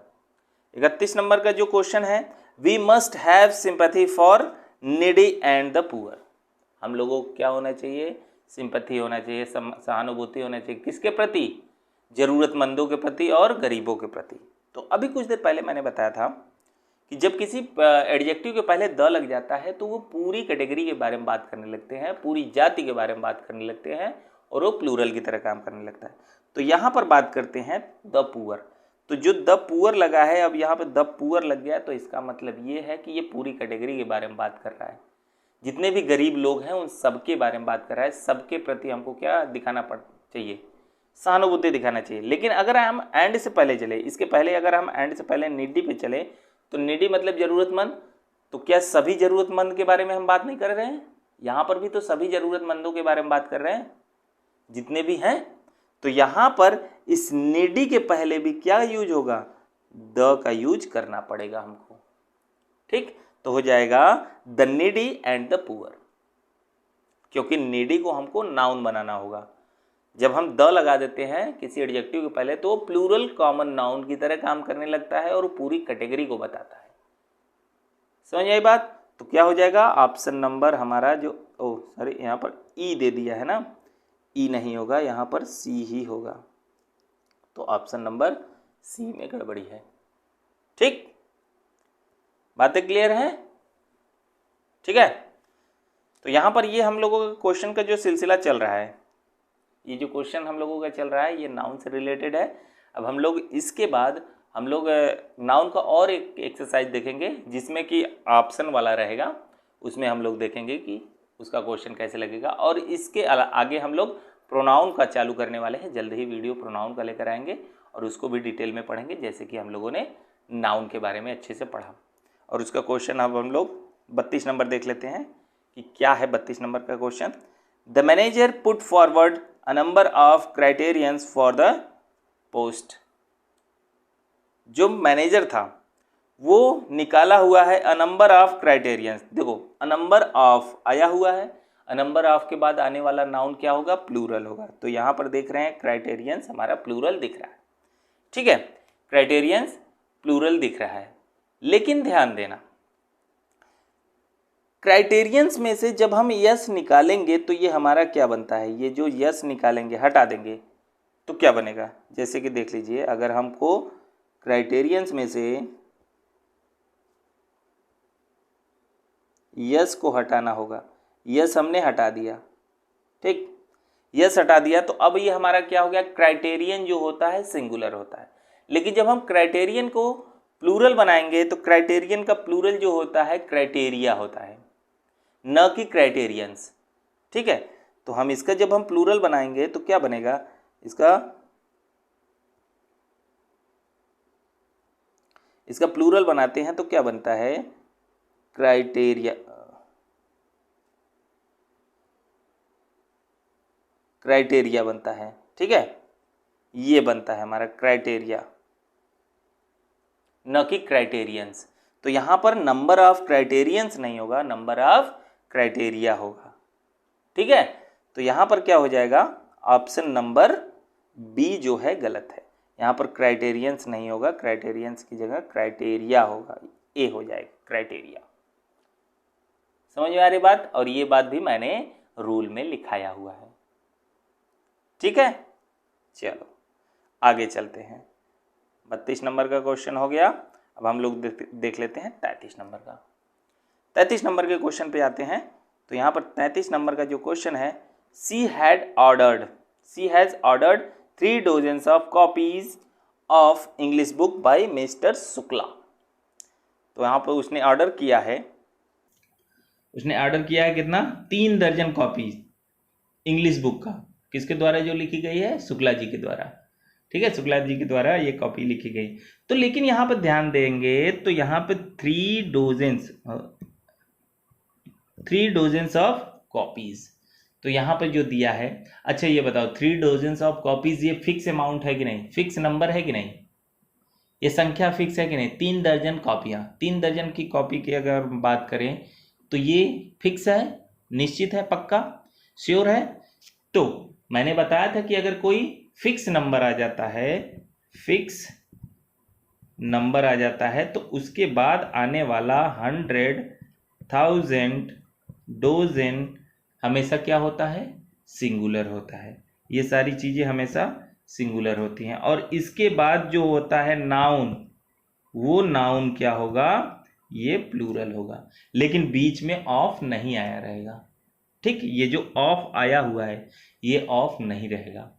31 नंबर का जो क्वेश्चन है, we must have sympathy for needy and the poor. हम लोगों को क्या होना चाहिए, सिंपैथी होना चाहिए, सहानुभूति होना चाहिए, किसके प्रति, ज़रूरतमंदों के प्रति और गरीबों के प्रति। तो अभी कुछ देर पहले मैंने बताया था कि जब किसी एडजेक्टिव के पहले द लग जाता है तो वो पूरी कैटेगरी के बारे में बात करने लगते हैं, पूरी जाति के बारे में बात करने लगते हैं और वो प्लूरल की तरह काम करने लगता है। तो यहाँ पर बात करते हैं द पुअर। तो जो द पुअर लगा है, अब यहाँ पे द पुअर लग गया, तो इसका मतलब ये है कि ये पूरी कैटेगरी के बारे में बात कर रहा है, जितने भी गरीब लोग हैं उन सबके बारे में बात कर रहा है। सबके प्रति हमको क्या दिखाना चाहिए, सहानुभूति दिखाना चाहिए। लेकिन अगर हम एंड से पहले चले, इसके पहले अगर हम एंड से पहले नीडी पे चले, तो नीडी मतलब ज़रूरतमंद, तो क्या सभी ज़रूरतमंद के बारे में हम बात नहीं कर रहे हैं, यहाँ पर भी तो सभी ज़रूरतमंदों के बारे में बात कर रहे हैं, जितने भी हैं। तो यहाँ पर इस नीडी के पहले भी क्या यूज होगा, द का यूज करना पड़ेगा हमको। ठीक, तो हो जाएगा the needy and the poor, क्योंकि नीडी को हमको नाउन बनाना होगा। जब हम द लगा देते हैं किसी एडजेक्टिव के पहले तो प्लूरल कॉमन नाउन की तरह काम करने लगता है और पूरी कैटेगरी को बताता है। समझ आई बात। तो क्या हो जाएगा, ऑप्शन नंबर हमारा जो सॉरी यहाँ पर ई दे दिया है ना, ई नहीं होगा, यहाँ पर सी ही होगा। तो ऑप्शन नंबर सी में गड़बड़ी है। ठीक, बातें क्लियर हैं, ठीक है। तो यहाँ पर ये हम लोगों का क्वेश्चन का जो सिलसिला चल रहा है, ये जो क्वेश्चन हम लोगों का चल रहा है ये नाउन से रिलेटेड है। अब हम लोग इसके बाद हम लोग नाउन का और एक एक्सरसाइज देखेंगे जिसमें कि ऑप्शन वाला रहेगा, उसमें हम लोग देखेंगे कि उसका क्वेश्चन कैसे लगेगा। और इसके आगे हम लोग प्रोनाउन का चालू करने वाले हैं, जल्द ही वीडियो प्रोनाउन का लेकर आएंगे और उसको भी डिटेल में पढ़ेंगे, जैसे कि हम लोगों ने नाउन के बारे में अच्छे से पढ़ा। और उसका क्वेश्चन अब हम लोग 32 नंबर देख लेते हैं कि क्या है 32 नंबर का question. The manager put forward a number of criterions for the post. जो मैनेजर था वो निकाला हुआ है अ नंबर ऑफ क्राइटेरियंस। देखो अ नंबर ऑफ आया हुआ है, अ नंबर ऑफ के बाद आने वाला नाउन क्या होगा, प्लूरल होगा। तो यहाँ पर देख रहे हैं क्राइटेरियंस हमारा प्लूरल दिख रहा है, ठीक है, क्राइटेरियंस प्लूरल दिख रहा है। लेकिन ध्यान देना, क्राइटेरियंस में से जब हम यस निकालेंगे तो ये हमारा क्या बनता है, ये जो यस निकालेंगे हटा देंगे तो क्या बनेगा। जैसे कि देख लीजिए, अगर हमको क्राइटेरियंस में से यस को हटाना होगा, यस हमने हटा दिया, ठीक, यस हटा दिया, तो अब ये हमारा क्या हो गया, क्राइटेरियन जो होता है सिंगुलर होता है। लेकिन जब हम क्राइटेरियन को प्लूरल बनाएंगे तो क्राइटेरियन का प्लूरल जो होता है क्राइटेरिया होता है, न कि क्राइटेरियंस, ठीक है। तो हम इसका जब हम प्लूरल बनाएंगे तो क्या बनेगा, इसका प्लूरल बनाते हैं तो क्या बनता है, क्राइटेरिया बनता है, ठीक है, ये बनता है हमारा क्राइटेरिया, न कि क्राइटेरियंस। तो यहाँ पर नंबर ऑफ क्राइटेरियंस नहीं होगा, नंबर ऑफ क्राइटेरिया होगा, ठीक है। तो यहाँ पर क्या हो जाएगा, ऑप्शन नंबर बी जो है गलत है। यहाँ पर क्राइटेरियंस नहीं होगा, क्राइटेरियंस की जगह क्राइटेरिया होगा, ए हो जाएगा क्राइटेरिया। समझ में आ रही बात? और ये बात भी मैंने रूल में लिखाया हुआ है। ठीक है, चलो आगे चलते हैं। 32 नंबर का क्वेश्चन हो गया। अब हम लोग देख लेते हैं 33 नंबर का। 33 नंबर के क्वेश्चन पे आते हैं। तो यहाँ पर 33 नंबर का जो क्वेश्चन है, she has ordered 3 dozens of copies of English book by mister Shukla. तो यहाँ पर उसने ऑर्डर किया है कितना? 3 दर्जन कॉपीज इंग्लिश बुक का। किसके द्वारा जो लिखी गई है? शुक्ला जी के द्वारा। ठीक है, शुक्ला जी के द्वारा ये कॉपी लिखी गई। तो लेकिन यहाँ पर ध्यान देंगे तो यहाँ पे 3 डोजेंस ऑफ कॉपीज, तो यहाँ पर जो दिया है, अच्छा ये बताओ 3 डोजेंस ऑफ कॉपीज ये फिक्स अमाउंट है कि नहीं? फिक्स नंबर है कि नहीं? ये संख्या फिक्स है कि नहीं? 3 दर्जन कॉपियाँ, 3 दर्जन की कॉपी की अगर बात करें तो ये फिक्स है, निश्चित है, पक्का, श्योर है। तो मैंने बताया था कि अगर कोई फिक्स नंबर आ जाता है तो उसके बाद आने वाला 100,000 डोजन हमेशा क्या होता है? सिंगुलर होता है। ये सारी चीज़ें हमेशा सिंगुलर होती हैं। और इसके बाद जो होता है नाउन, वो नाउन क्या होगा? ये प्लूरल होगा। लेकिन बीच में ऑफ नहीं आया रहेगा। ठीक, ये जो ऑफ आया हुआ है ये ऑफ नहीं रहेगा।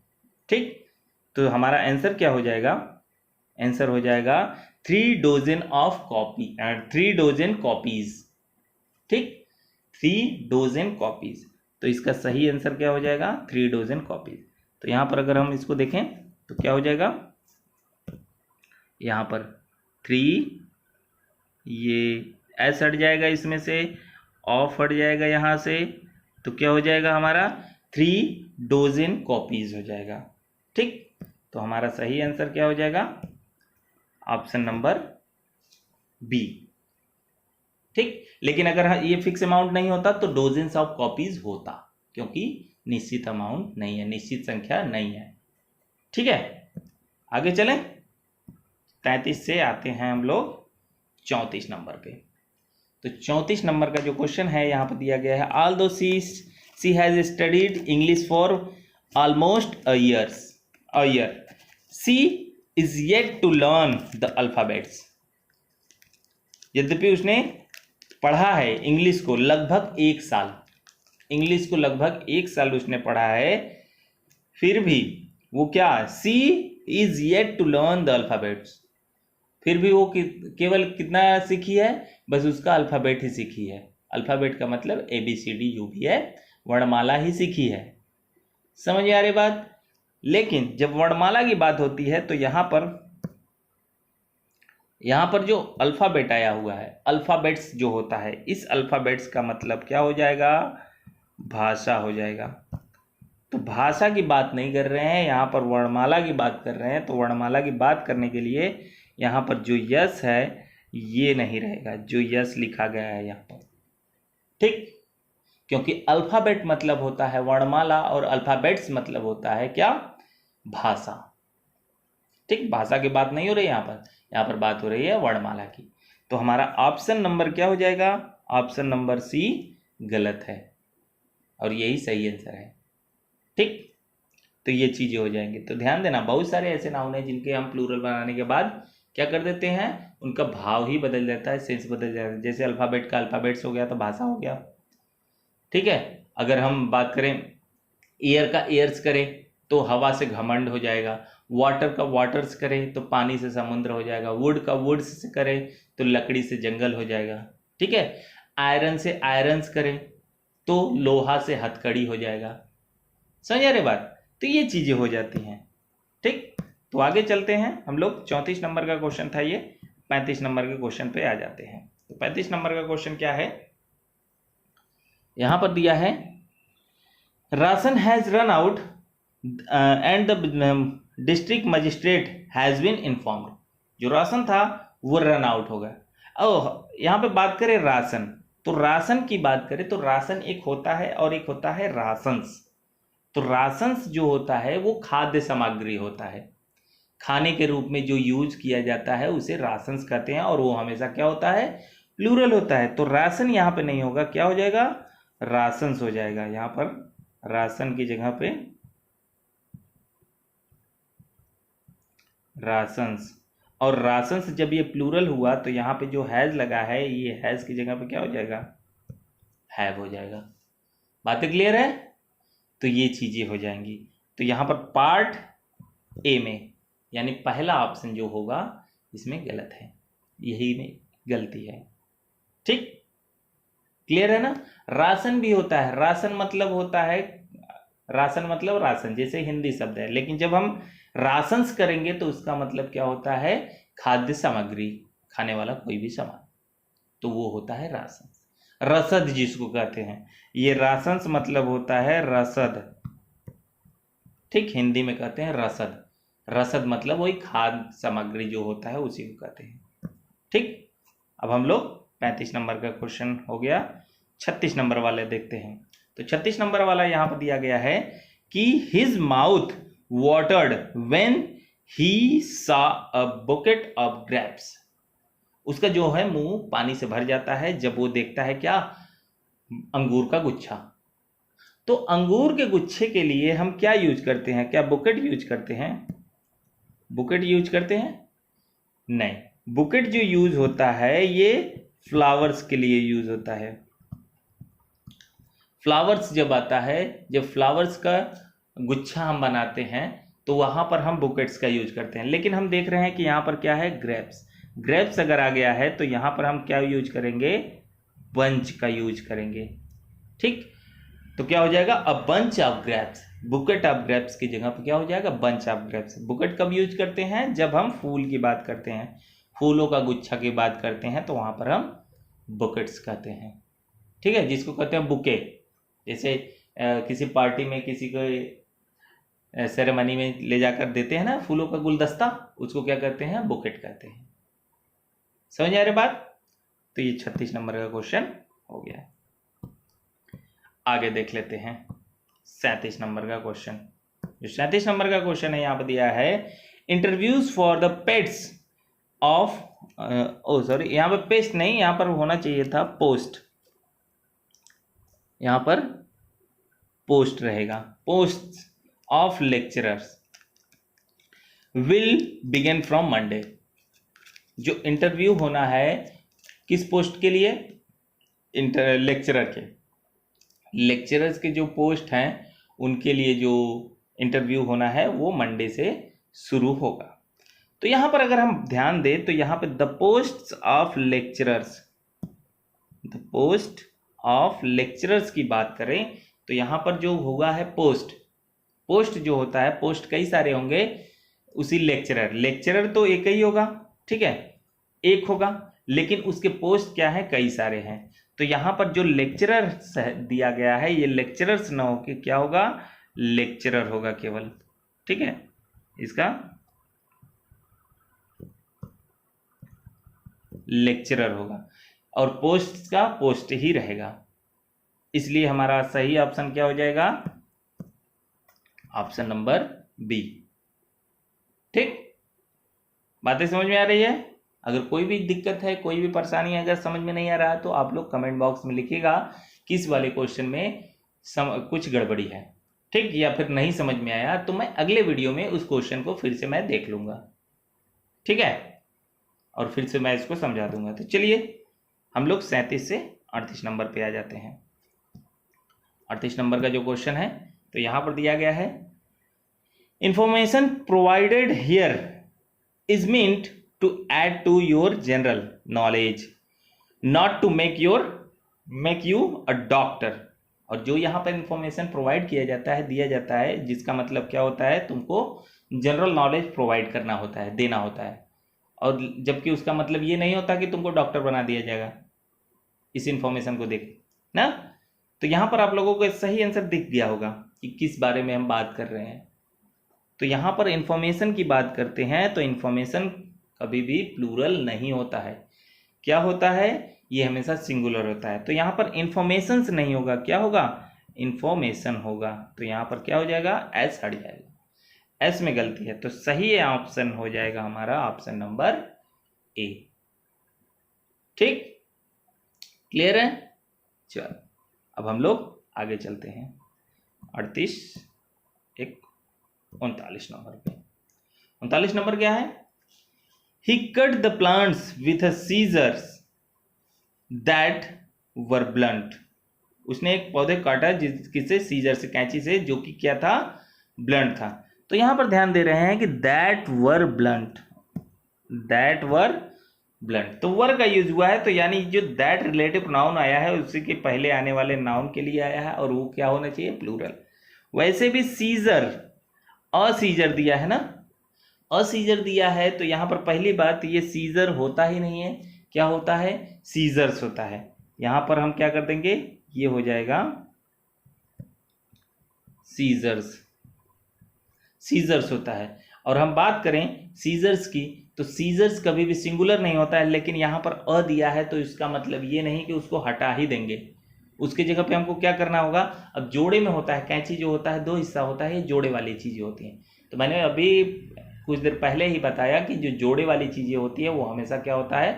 ठीक, तो हमारा आंसर क्या हो जाएगा? आंसर हो जाएगा 3 dozen of copy and 3 dozen copies. ठीक, 3 डोजन कॉपीज। तो इसका सही आंसर क्या हो जाएगा? 3 डोजन कॉपीज। तो यहाँ पर अगर हम इसको देखें तो क्या हो जाएगा? यहाँ पर 3, ये एस हट जाएगा, इसमें से ऑफ हट जाएगा यहाँ से, तो क्या हो जाएगा हमारा? 3 डोजन कॉपीज हो जाएगा। ठीक, तो हमारा सही आंसर क्या हो जाएगा? Option number B. ठीक, लेकिन अगर ये फिक्स अमाउंट नहीं होता तो डोजेंस ऑफ कॉपीज होता, क्योंकि निश्चित अमाउंट नहीं है, निश्चित संख्या नहीं है। ठीक है, आगे चलें। 33 से आते हैं हम लोग 34 नंबर पे। तो 34 नंबर का जो क्वेश्चन है यहाँ पर दिया गया है, although she has studied English for almost a year, she is yet to learn the alphabets. यद्यपि उसने पढ़ा है इंग्लिश को लगभग 1 साल, इंग्लिश को लगभग 1 साल उसने पढ़ा है, फिर भी वो क्या? She is yet to learn the alphabets. फिर भी वो केवल कितना सीखी है? बस उसका अल्फ़ाबेट ही सीखी है। अल्फ़ाबेट का मतलब ABCD जो भी है, वर्णमाला ही सीखी है। समझ आ रही बात? लेकिन जब वर्णमाला की बात होती है तो यहाँ पर जो अल्फ़ाबेट आया हुआ है, अल्फ़ाबेट्स जो होता है, इस अल्फ़ाबेट्स का मतलब क्या हो जाएगा? भाषा हो जाएगा। तो भाषा की बात नहीं कर रहे हैं, यहाँ पर वर्णमाला की बात कर रहे हैं। तो वर्णमाला की बात करने के लिए यहाँ पर जो यस है ये नहीं रहेगा, जो यस लिखा गया है यहाँ पर। ठीक, क्योंकि अल्फ़ाबेट मतलब होता है वर्णमाला और अल्फ़ाबेट्स मतलब होता है क्या? भाषा। ठीक, भाषा की बात नहीं हो रही यहाँ पर बात हो रही है वर्णमाला की। तो हमारा ऑप्शन नंबर क्या हो जाएगा? ऑप्शन नंबर सी गलत है और यही सही आंसर है। ठीक, तो ये चीज़ें हो जाएंगी। तो ध्यान देना, बहुत सारे ऐसे नाउन हैं जिनके हम प्लूरल बनाने के बाद क्या कर देते हैं? उनका भाव ही बदल जाता है, सेंस बदल जाता है। जैसे अल्फ़ाबेट का अल्फ़ाबेट्स हो गया तो भाषा हो गया। ठीक है, अगर हम बात करें एयर का एयर्स करें तो हवा से घमंड हो जाएगा। वाटर का वाटर्स करें तो पानी से समुद्र हो जाएगा। वुड का वुड्स से करें तो लकड़ी से जंगल हो जाएगा। ठीक है, आयरन से आयरन्स करें तो लोहा से हथकड़ी हो जाएगा। समझ आ रही बात? तो ये चीज़ें हो जाती हैं। ठीक, तो आगे चलते हैं हम लोग। 34 नंबर का क्वेश्चन था ये, 35 नंबर के क्वेश्चन पे आ जाते हैं। तो 35 नंबर का क्वेश्चन क्या है? यहाँ पर दिया है, ration has run out and the district magistrate has been informed. जो राशन था वो रन आउट हो गया। और यहाँ पे बात करें राशन, तो राशन की बात करें तो राशन एक होता है और एक होता है राशंस। तो राशंस जो होता है वो खाद्य सामग्री होता है, खाने के रूप में जो यूज किया जाता है उसे राशंस कहते हैं, और वो हमेशा क्या होता है, प्लूरल होता है। तो राशन यहाँ पे नहीं होगा, क्या हो जाएगा, राशंस हो जाएगा। यहाँ पर राशन की जगह पे राशंस, और राशंस जब ये प्लूरल हुआ तो यहाँ पे जो हैज लगा है, ये हैज की जगह पे क्या हो जाएगा, हैव हो जाएगा। बातें क्लियर है? तो ये चीजें हो जाएंगी। तो यहाँ पर पार्ट ए में यानी पहला ऑप्शन जो होगा इसमें गलत है, यही में गलती है। ठीक, क्लियर है ना? राशन भी होता है, राशन मतलब होता है, राशन मतलब राशन जैसे हिंदी शब्द है, लेकिन जब हम राशंस करेंगे तो उसका मतलब क्या होता है, खाद्य सामग्री, खाने वाला कोई भी सामान, तो वो होता है राशन। रसद जिसको कहते हैं, ये राशंस मतलब होता है रसद। ठीक, हिंदी में कहते हैं रसद। रसद मतलब वही खाद्य सामग्री जो होता है उसी को कहते हैं। ठीक, अब हम लोग 35 नंबर का क्वेश्चन हो गया, 36 नंबर वाले देखते हैं। तो 36 नंबर वाला यहाँ पर दिया गया है कि his mouth watered when he सा अ बुकेट ऑफ ग्रेप्स। उसका जो है मुंह पानी से भर जाता है जब वो देखता है क्या, अंगूर का गुच्छा। तो अंगूर के गुच्छे के लिए हम क्या यूज करते हैं, क्या बुकेट यूज करते हैं, बुकेट यूज करते हैं? नहीं, बुकेट जो यूज होता है ये फ्लावर्स के लिए यूज होता है। फ्लावर्स जब आता है, जब फ्लावर्स का गुच्छा हम बनाते हैं तो वहां पर हम बुकेट्स का यूज करते हैं। लेकिन हम देख रहे हैं कि यहाँ पर क्या है, ग्रेप्स। ग्रेप्स अगर आ गया है तो यहाँ पर हम क्या यूज करेंगे, बंच का यूज करेंगे। ठीक, तो क्या हो जाएगा, a bunch of grapes. Bouquet of grapes की जगह पर क्या हो जाएगा, बंच ऑफ ग्रेप्स। बुकेट कब यूज करते हैं, जब हम फूल की बात करते हैं, फूलों का गुच्छा की बात करते हैं तो वहां पर हम बुकेट्स कहते हैं। ठीक है, जिसको कहते हैं बुके। जैसे किसी पार्टी में किसी को सेरेमनी में ले जाकर देते हैं ना फूलों का गुलदस्ता, उसको क्या कहते हैं, बुकेट कहते हैं। समझ आ रही बात? तो ये 36 नंबर का क्वेश्चन हो गया। आगे देख लेते हैं 37 नंबर का क्वेश्चन। जो 37 नंबर का क्वेश्चन है यहाँ पर दिया है, interviews for the pets of, sorry यहाँ पर पेस्ट नहीं, यहाँ पर होना चाहिए था पोस्ट, यहाँ पर पोस्ट रहेगा। Post of lecturers will begin from Monday. जो इंटरव्यू होना है किस पोस्ट के लिए, लेक्चरर के, लेक्चरर्स के जो पोस्ट हैं उनके लिए जो इंटरव्यू होना है वो मंडे से शुरू होगा। तो यहां पर अगर हम ध्यान दें तो यहां पर the post of lecturers, the post of lecturers की बात करें तो यहां पर जो हुआ है पोस्ट, पोस्ट जो होता है, पोस्ट कई सारे होंगे, उसी लेक्चरर, लेक्चरर तो एक ही होगा, ठीक है, एक होगा, लेकिन उसके पोस्ट क्या है, कई सारे हैं। तो यहां पर जो लेक्चरर दिया गया है ये लेक्चरर्स ना हो के क्या होगा, लेक्चरर होगा केवल। ठीक है, इसका लेक्चरर होगा और पोस्ट का पोस्ट ही रहेगा। इसलिए हमारा सही ऑप्शन क्या हो जाएगा, ऑप्शन नंबर बी। ठीक, बातें समझ में आ रही है? अगर कोई भी दिक्कत है, कोई भी परेशानी अगर समझ में नहीं आ रहा तो आप लोग कमेंट बॉक्स में लिखिएगा किस वाले क्वेश्चन में कुछ गड़बड़ी है। ठीक, या फिर नहीं समझ में आया तो मैं अगले वीडियो में उस क्वेश्चन को फिर से मैं देख लूंगा। ठीक है, और फिर से मैं इसको समझा दूंगा। तो चलिए हम लोग 37 से 38 नंबर पे आ जाते हैं। 38 नंबर का जो क्वेश्चन है तो यहां पर दिया गया है, information provided here is meant to add to your general knowledge, not to make you a doctor. और जो यहाँ पर इंफॉर्मेशन प्रोवाइड किया जाता है, दिया जाता है, जिसका मतलब क्या होता है, तुमको जनरल नॉलेज प्रोवाइड करना होता है, देना होता है, और जबकि उसका मतलब ये नहीं होता कि तुमको डॉक्टर बना दिया जाएगा इस इंफॉर्मेशन को देख ना। तो यहाँ पर आप लोगों को सही आंसर दिख गया होगा कि किस बारे में हम बात कर रहे हैं। तो यहाँ पर इंफॉर्मेशन की बात करते हैं तो इंफॉर्मेशन कभी भी प्लूरल नहीं होता है, क्या होता है, ये हमेशा सिंगुलर होता है। तो यहाँ पर इंफॉर्मेशंस नहीं होगा, क्या होगा, इंफॉर्मेशन होगा। तो यहाँ पर क्या हो जाएगा, एस हट जाएगा, एस में गलती है, तो सही ऑप्शन हो जाएगा हमारा ऑप्शन नंबर ए। ठीक, क्लियर है। चलो अब हम लोग आगे चलते हैं 39 नंबर पे। 39 नंबर क्या है, he cut the plants with scissors that were blunt. उसने एक पौधे काटा किससे, सीजर से, कैंची से, जो कि क्या था, ब्लंट था। तो यहां पर ध्यान दे रहे हैं कि that were blunt, that were blunt, तो वर का यूज हुआ है, तो यानी जो दैट रिलेटिव नाउन आया है उसी के पहले आने वाले नाउन के लिए आया है, और वो क्या होना चाहिए, प्लूरल। वैसे भी सीजर, असीजर दिया है ना, असीजर दिया है, तो यहां पर पहली बात ये सीजर होता ही नहीं है, क्या होता है, सीजर्स होता है। यहां पर हम क्या कर देंगे, ये हो जाएगा सीजर्स, सीजर्स होता है। और हम बात करें सीजर्स की, तो सीजर्स कभी भी सिंगुलर नहीं होता है, लेकिन यहां पर अ दिया है तो इसका मतलब ये नहीं कि उसको हटा ही देंगे, उसकी जगह पे हमको क्या करना होगा। अब जोड़े में होता है, कैंची जो होता है 2 हिस्सा होता है, ये जोड़े वाली चीजें होती हैं। तो मैंने अभी कुछ देर पहले ही बताया कि जो जोड़े वाली चीजें होती है वो हमेशा क्या होता है,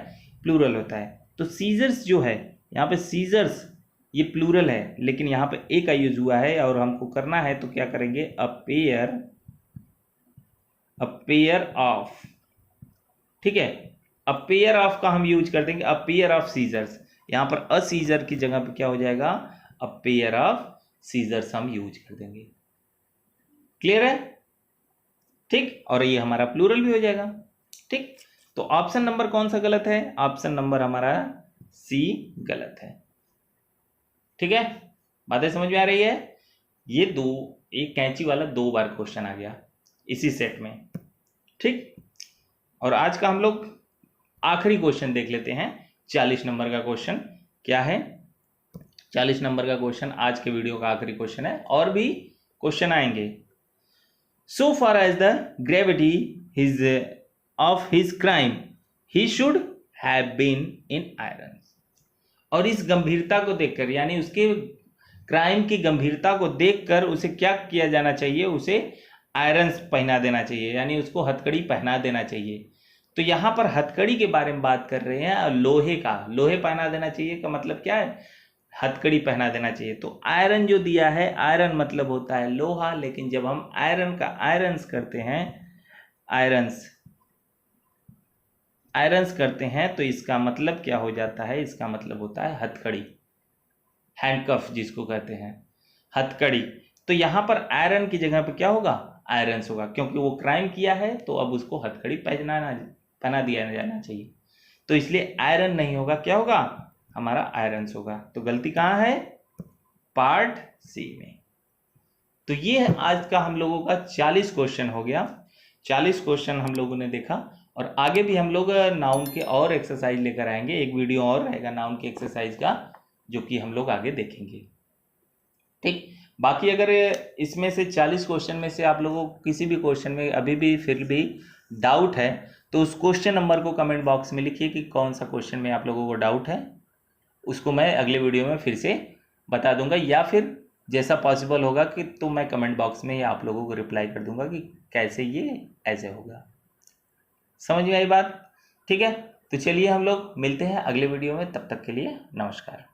प्लूरल होता है। तो सीजर्स जो है, यहाँ पे सीजर्स ये प्लूरल है, लेकिन यहाँ पे ए का यूज हुआ है, और हमको करना है तो क्या करेंगे, अ पेयर ऑफ, ठीक है, अ पेयर ऑफ का हम यूज कर देंगे, अ पेयर ऑफ सीजर्स। यहां पर अ सीजर की जगह पे क्या हो जाएगा, अ पेयर ऑफ सीजर्स हम यूज कर देंगे। क्लियर है, ठीक, और ये हमारा प्लूरल भी हो जाएगा। ठीक, तो ऑप्शन नंबर कौन सा गलत है, ऑप्शन नंबर हमारा सी गलत है। ठीक है, बातें समझ में आ रही है। ये एक कैंची वाला 2 बार क्वेश्चन आ गया इसी सेट में। ठीक, और आज का हम लोग आखिरी क्वेश्चन देख लेते हैं, 40 नंबर का क्वेश्चन क्या है। 40 नंबर का क्वेश्चन आज के वीडियो का आखिरी क्वेश्चन है, और भी क्वेश्चन आएंगे। So far as the gravity of his crime he should have been in iron. और इस गंभीरता को देखकर, यानी उसके क्राइम की गंभीरता को देखकर उसे क्या किया जाना चाहिए, उसे आयरन पहना देना चाहिए, यानी उसको हथकड़ी पहना देना चाहिए। तो यहां पर हथकड़ी के बारे में बात कर रहे हैं, और लोहे का, लोहे पहना देना चाहिए का मतलब क्या है, हथकड़ी पहना देना चाहिए। तो आयरन जो दिया है, आयरन मतलब होता है लोहा, लेकिन जब हम आयरन का आयरन्स करते हैं, आयरन्स करते हैं, तो इसका मतलब क्या हो जाता है, इसका मतलब होता है हथकड़ी, हैंडकफ जिसको कहते हैं, हथकड़ी। तो यहां पर आयरन की जगह पे क्या होगा, आयरन्स होगा, क्योंकि वो क्राइम किया है तो अब उसको हथकड़ी पहना दिया जाना चाहिए। तो इसलिए आयरन नहीं होगा, क्या होगा, हमारा आयरन्स होगा। तो गलती कहां है, पार्ट सी में। तो ये आज का हम लोगों का 40 क्वेश्चन हो गया। 40 क्वेश्चन हम लोगों ने देखा, और आगे भी हम लोग नाउन के और एक्सरसाइज लेकर आएंगे, एक वीडियो और रहेगा नाउन के एक्सरसाइज का, जो कि हम लोग आगे देखेंगे। ठीक, बाकी अगर इसमें से 40 क्वेश्चन में से आप लोगों को किसी भी क्वेश्चन में अभी भी फिर भी डाउट है, तो उस क्वेश्चन नंबर को कमेंट बॉक्स में लिखिए कि कौन सा क्वेश्चन में आप लोगों को डाउट है, उसको मैं अगले वीडियो में फिर से बता दूंगा, या फिर जैसा पॉसिबल होगा कि तो मैं कमेंट बॉक्स में आप लोगों को रिप्लाई कर दूंगा कि कैसे ये ऐसे होगा। समझ में आई बात, ठीक है। तो चलिए हम लोग मिलते हैं अगले वीडियो में, तब तक के लिए नमस्कार।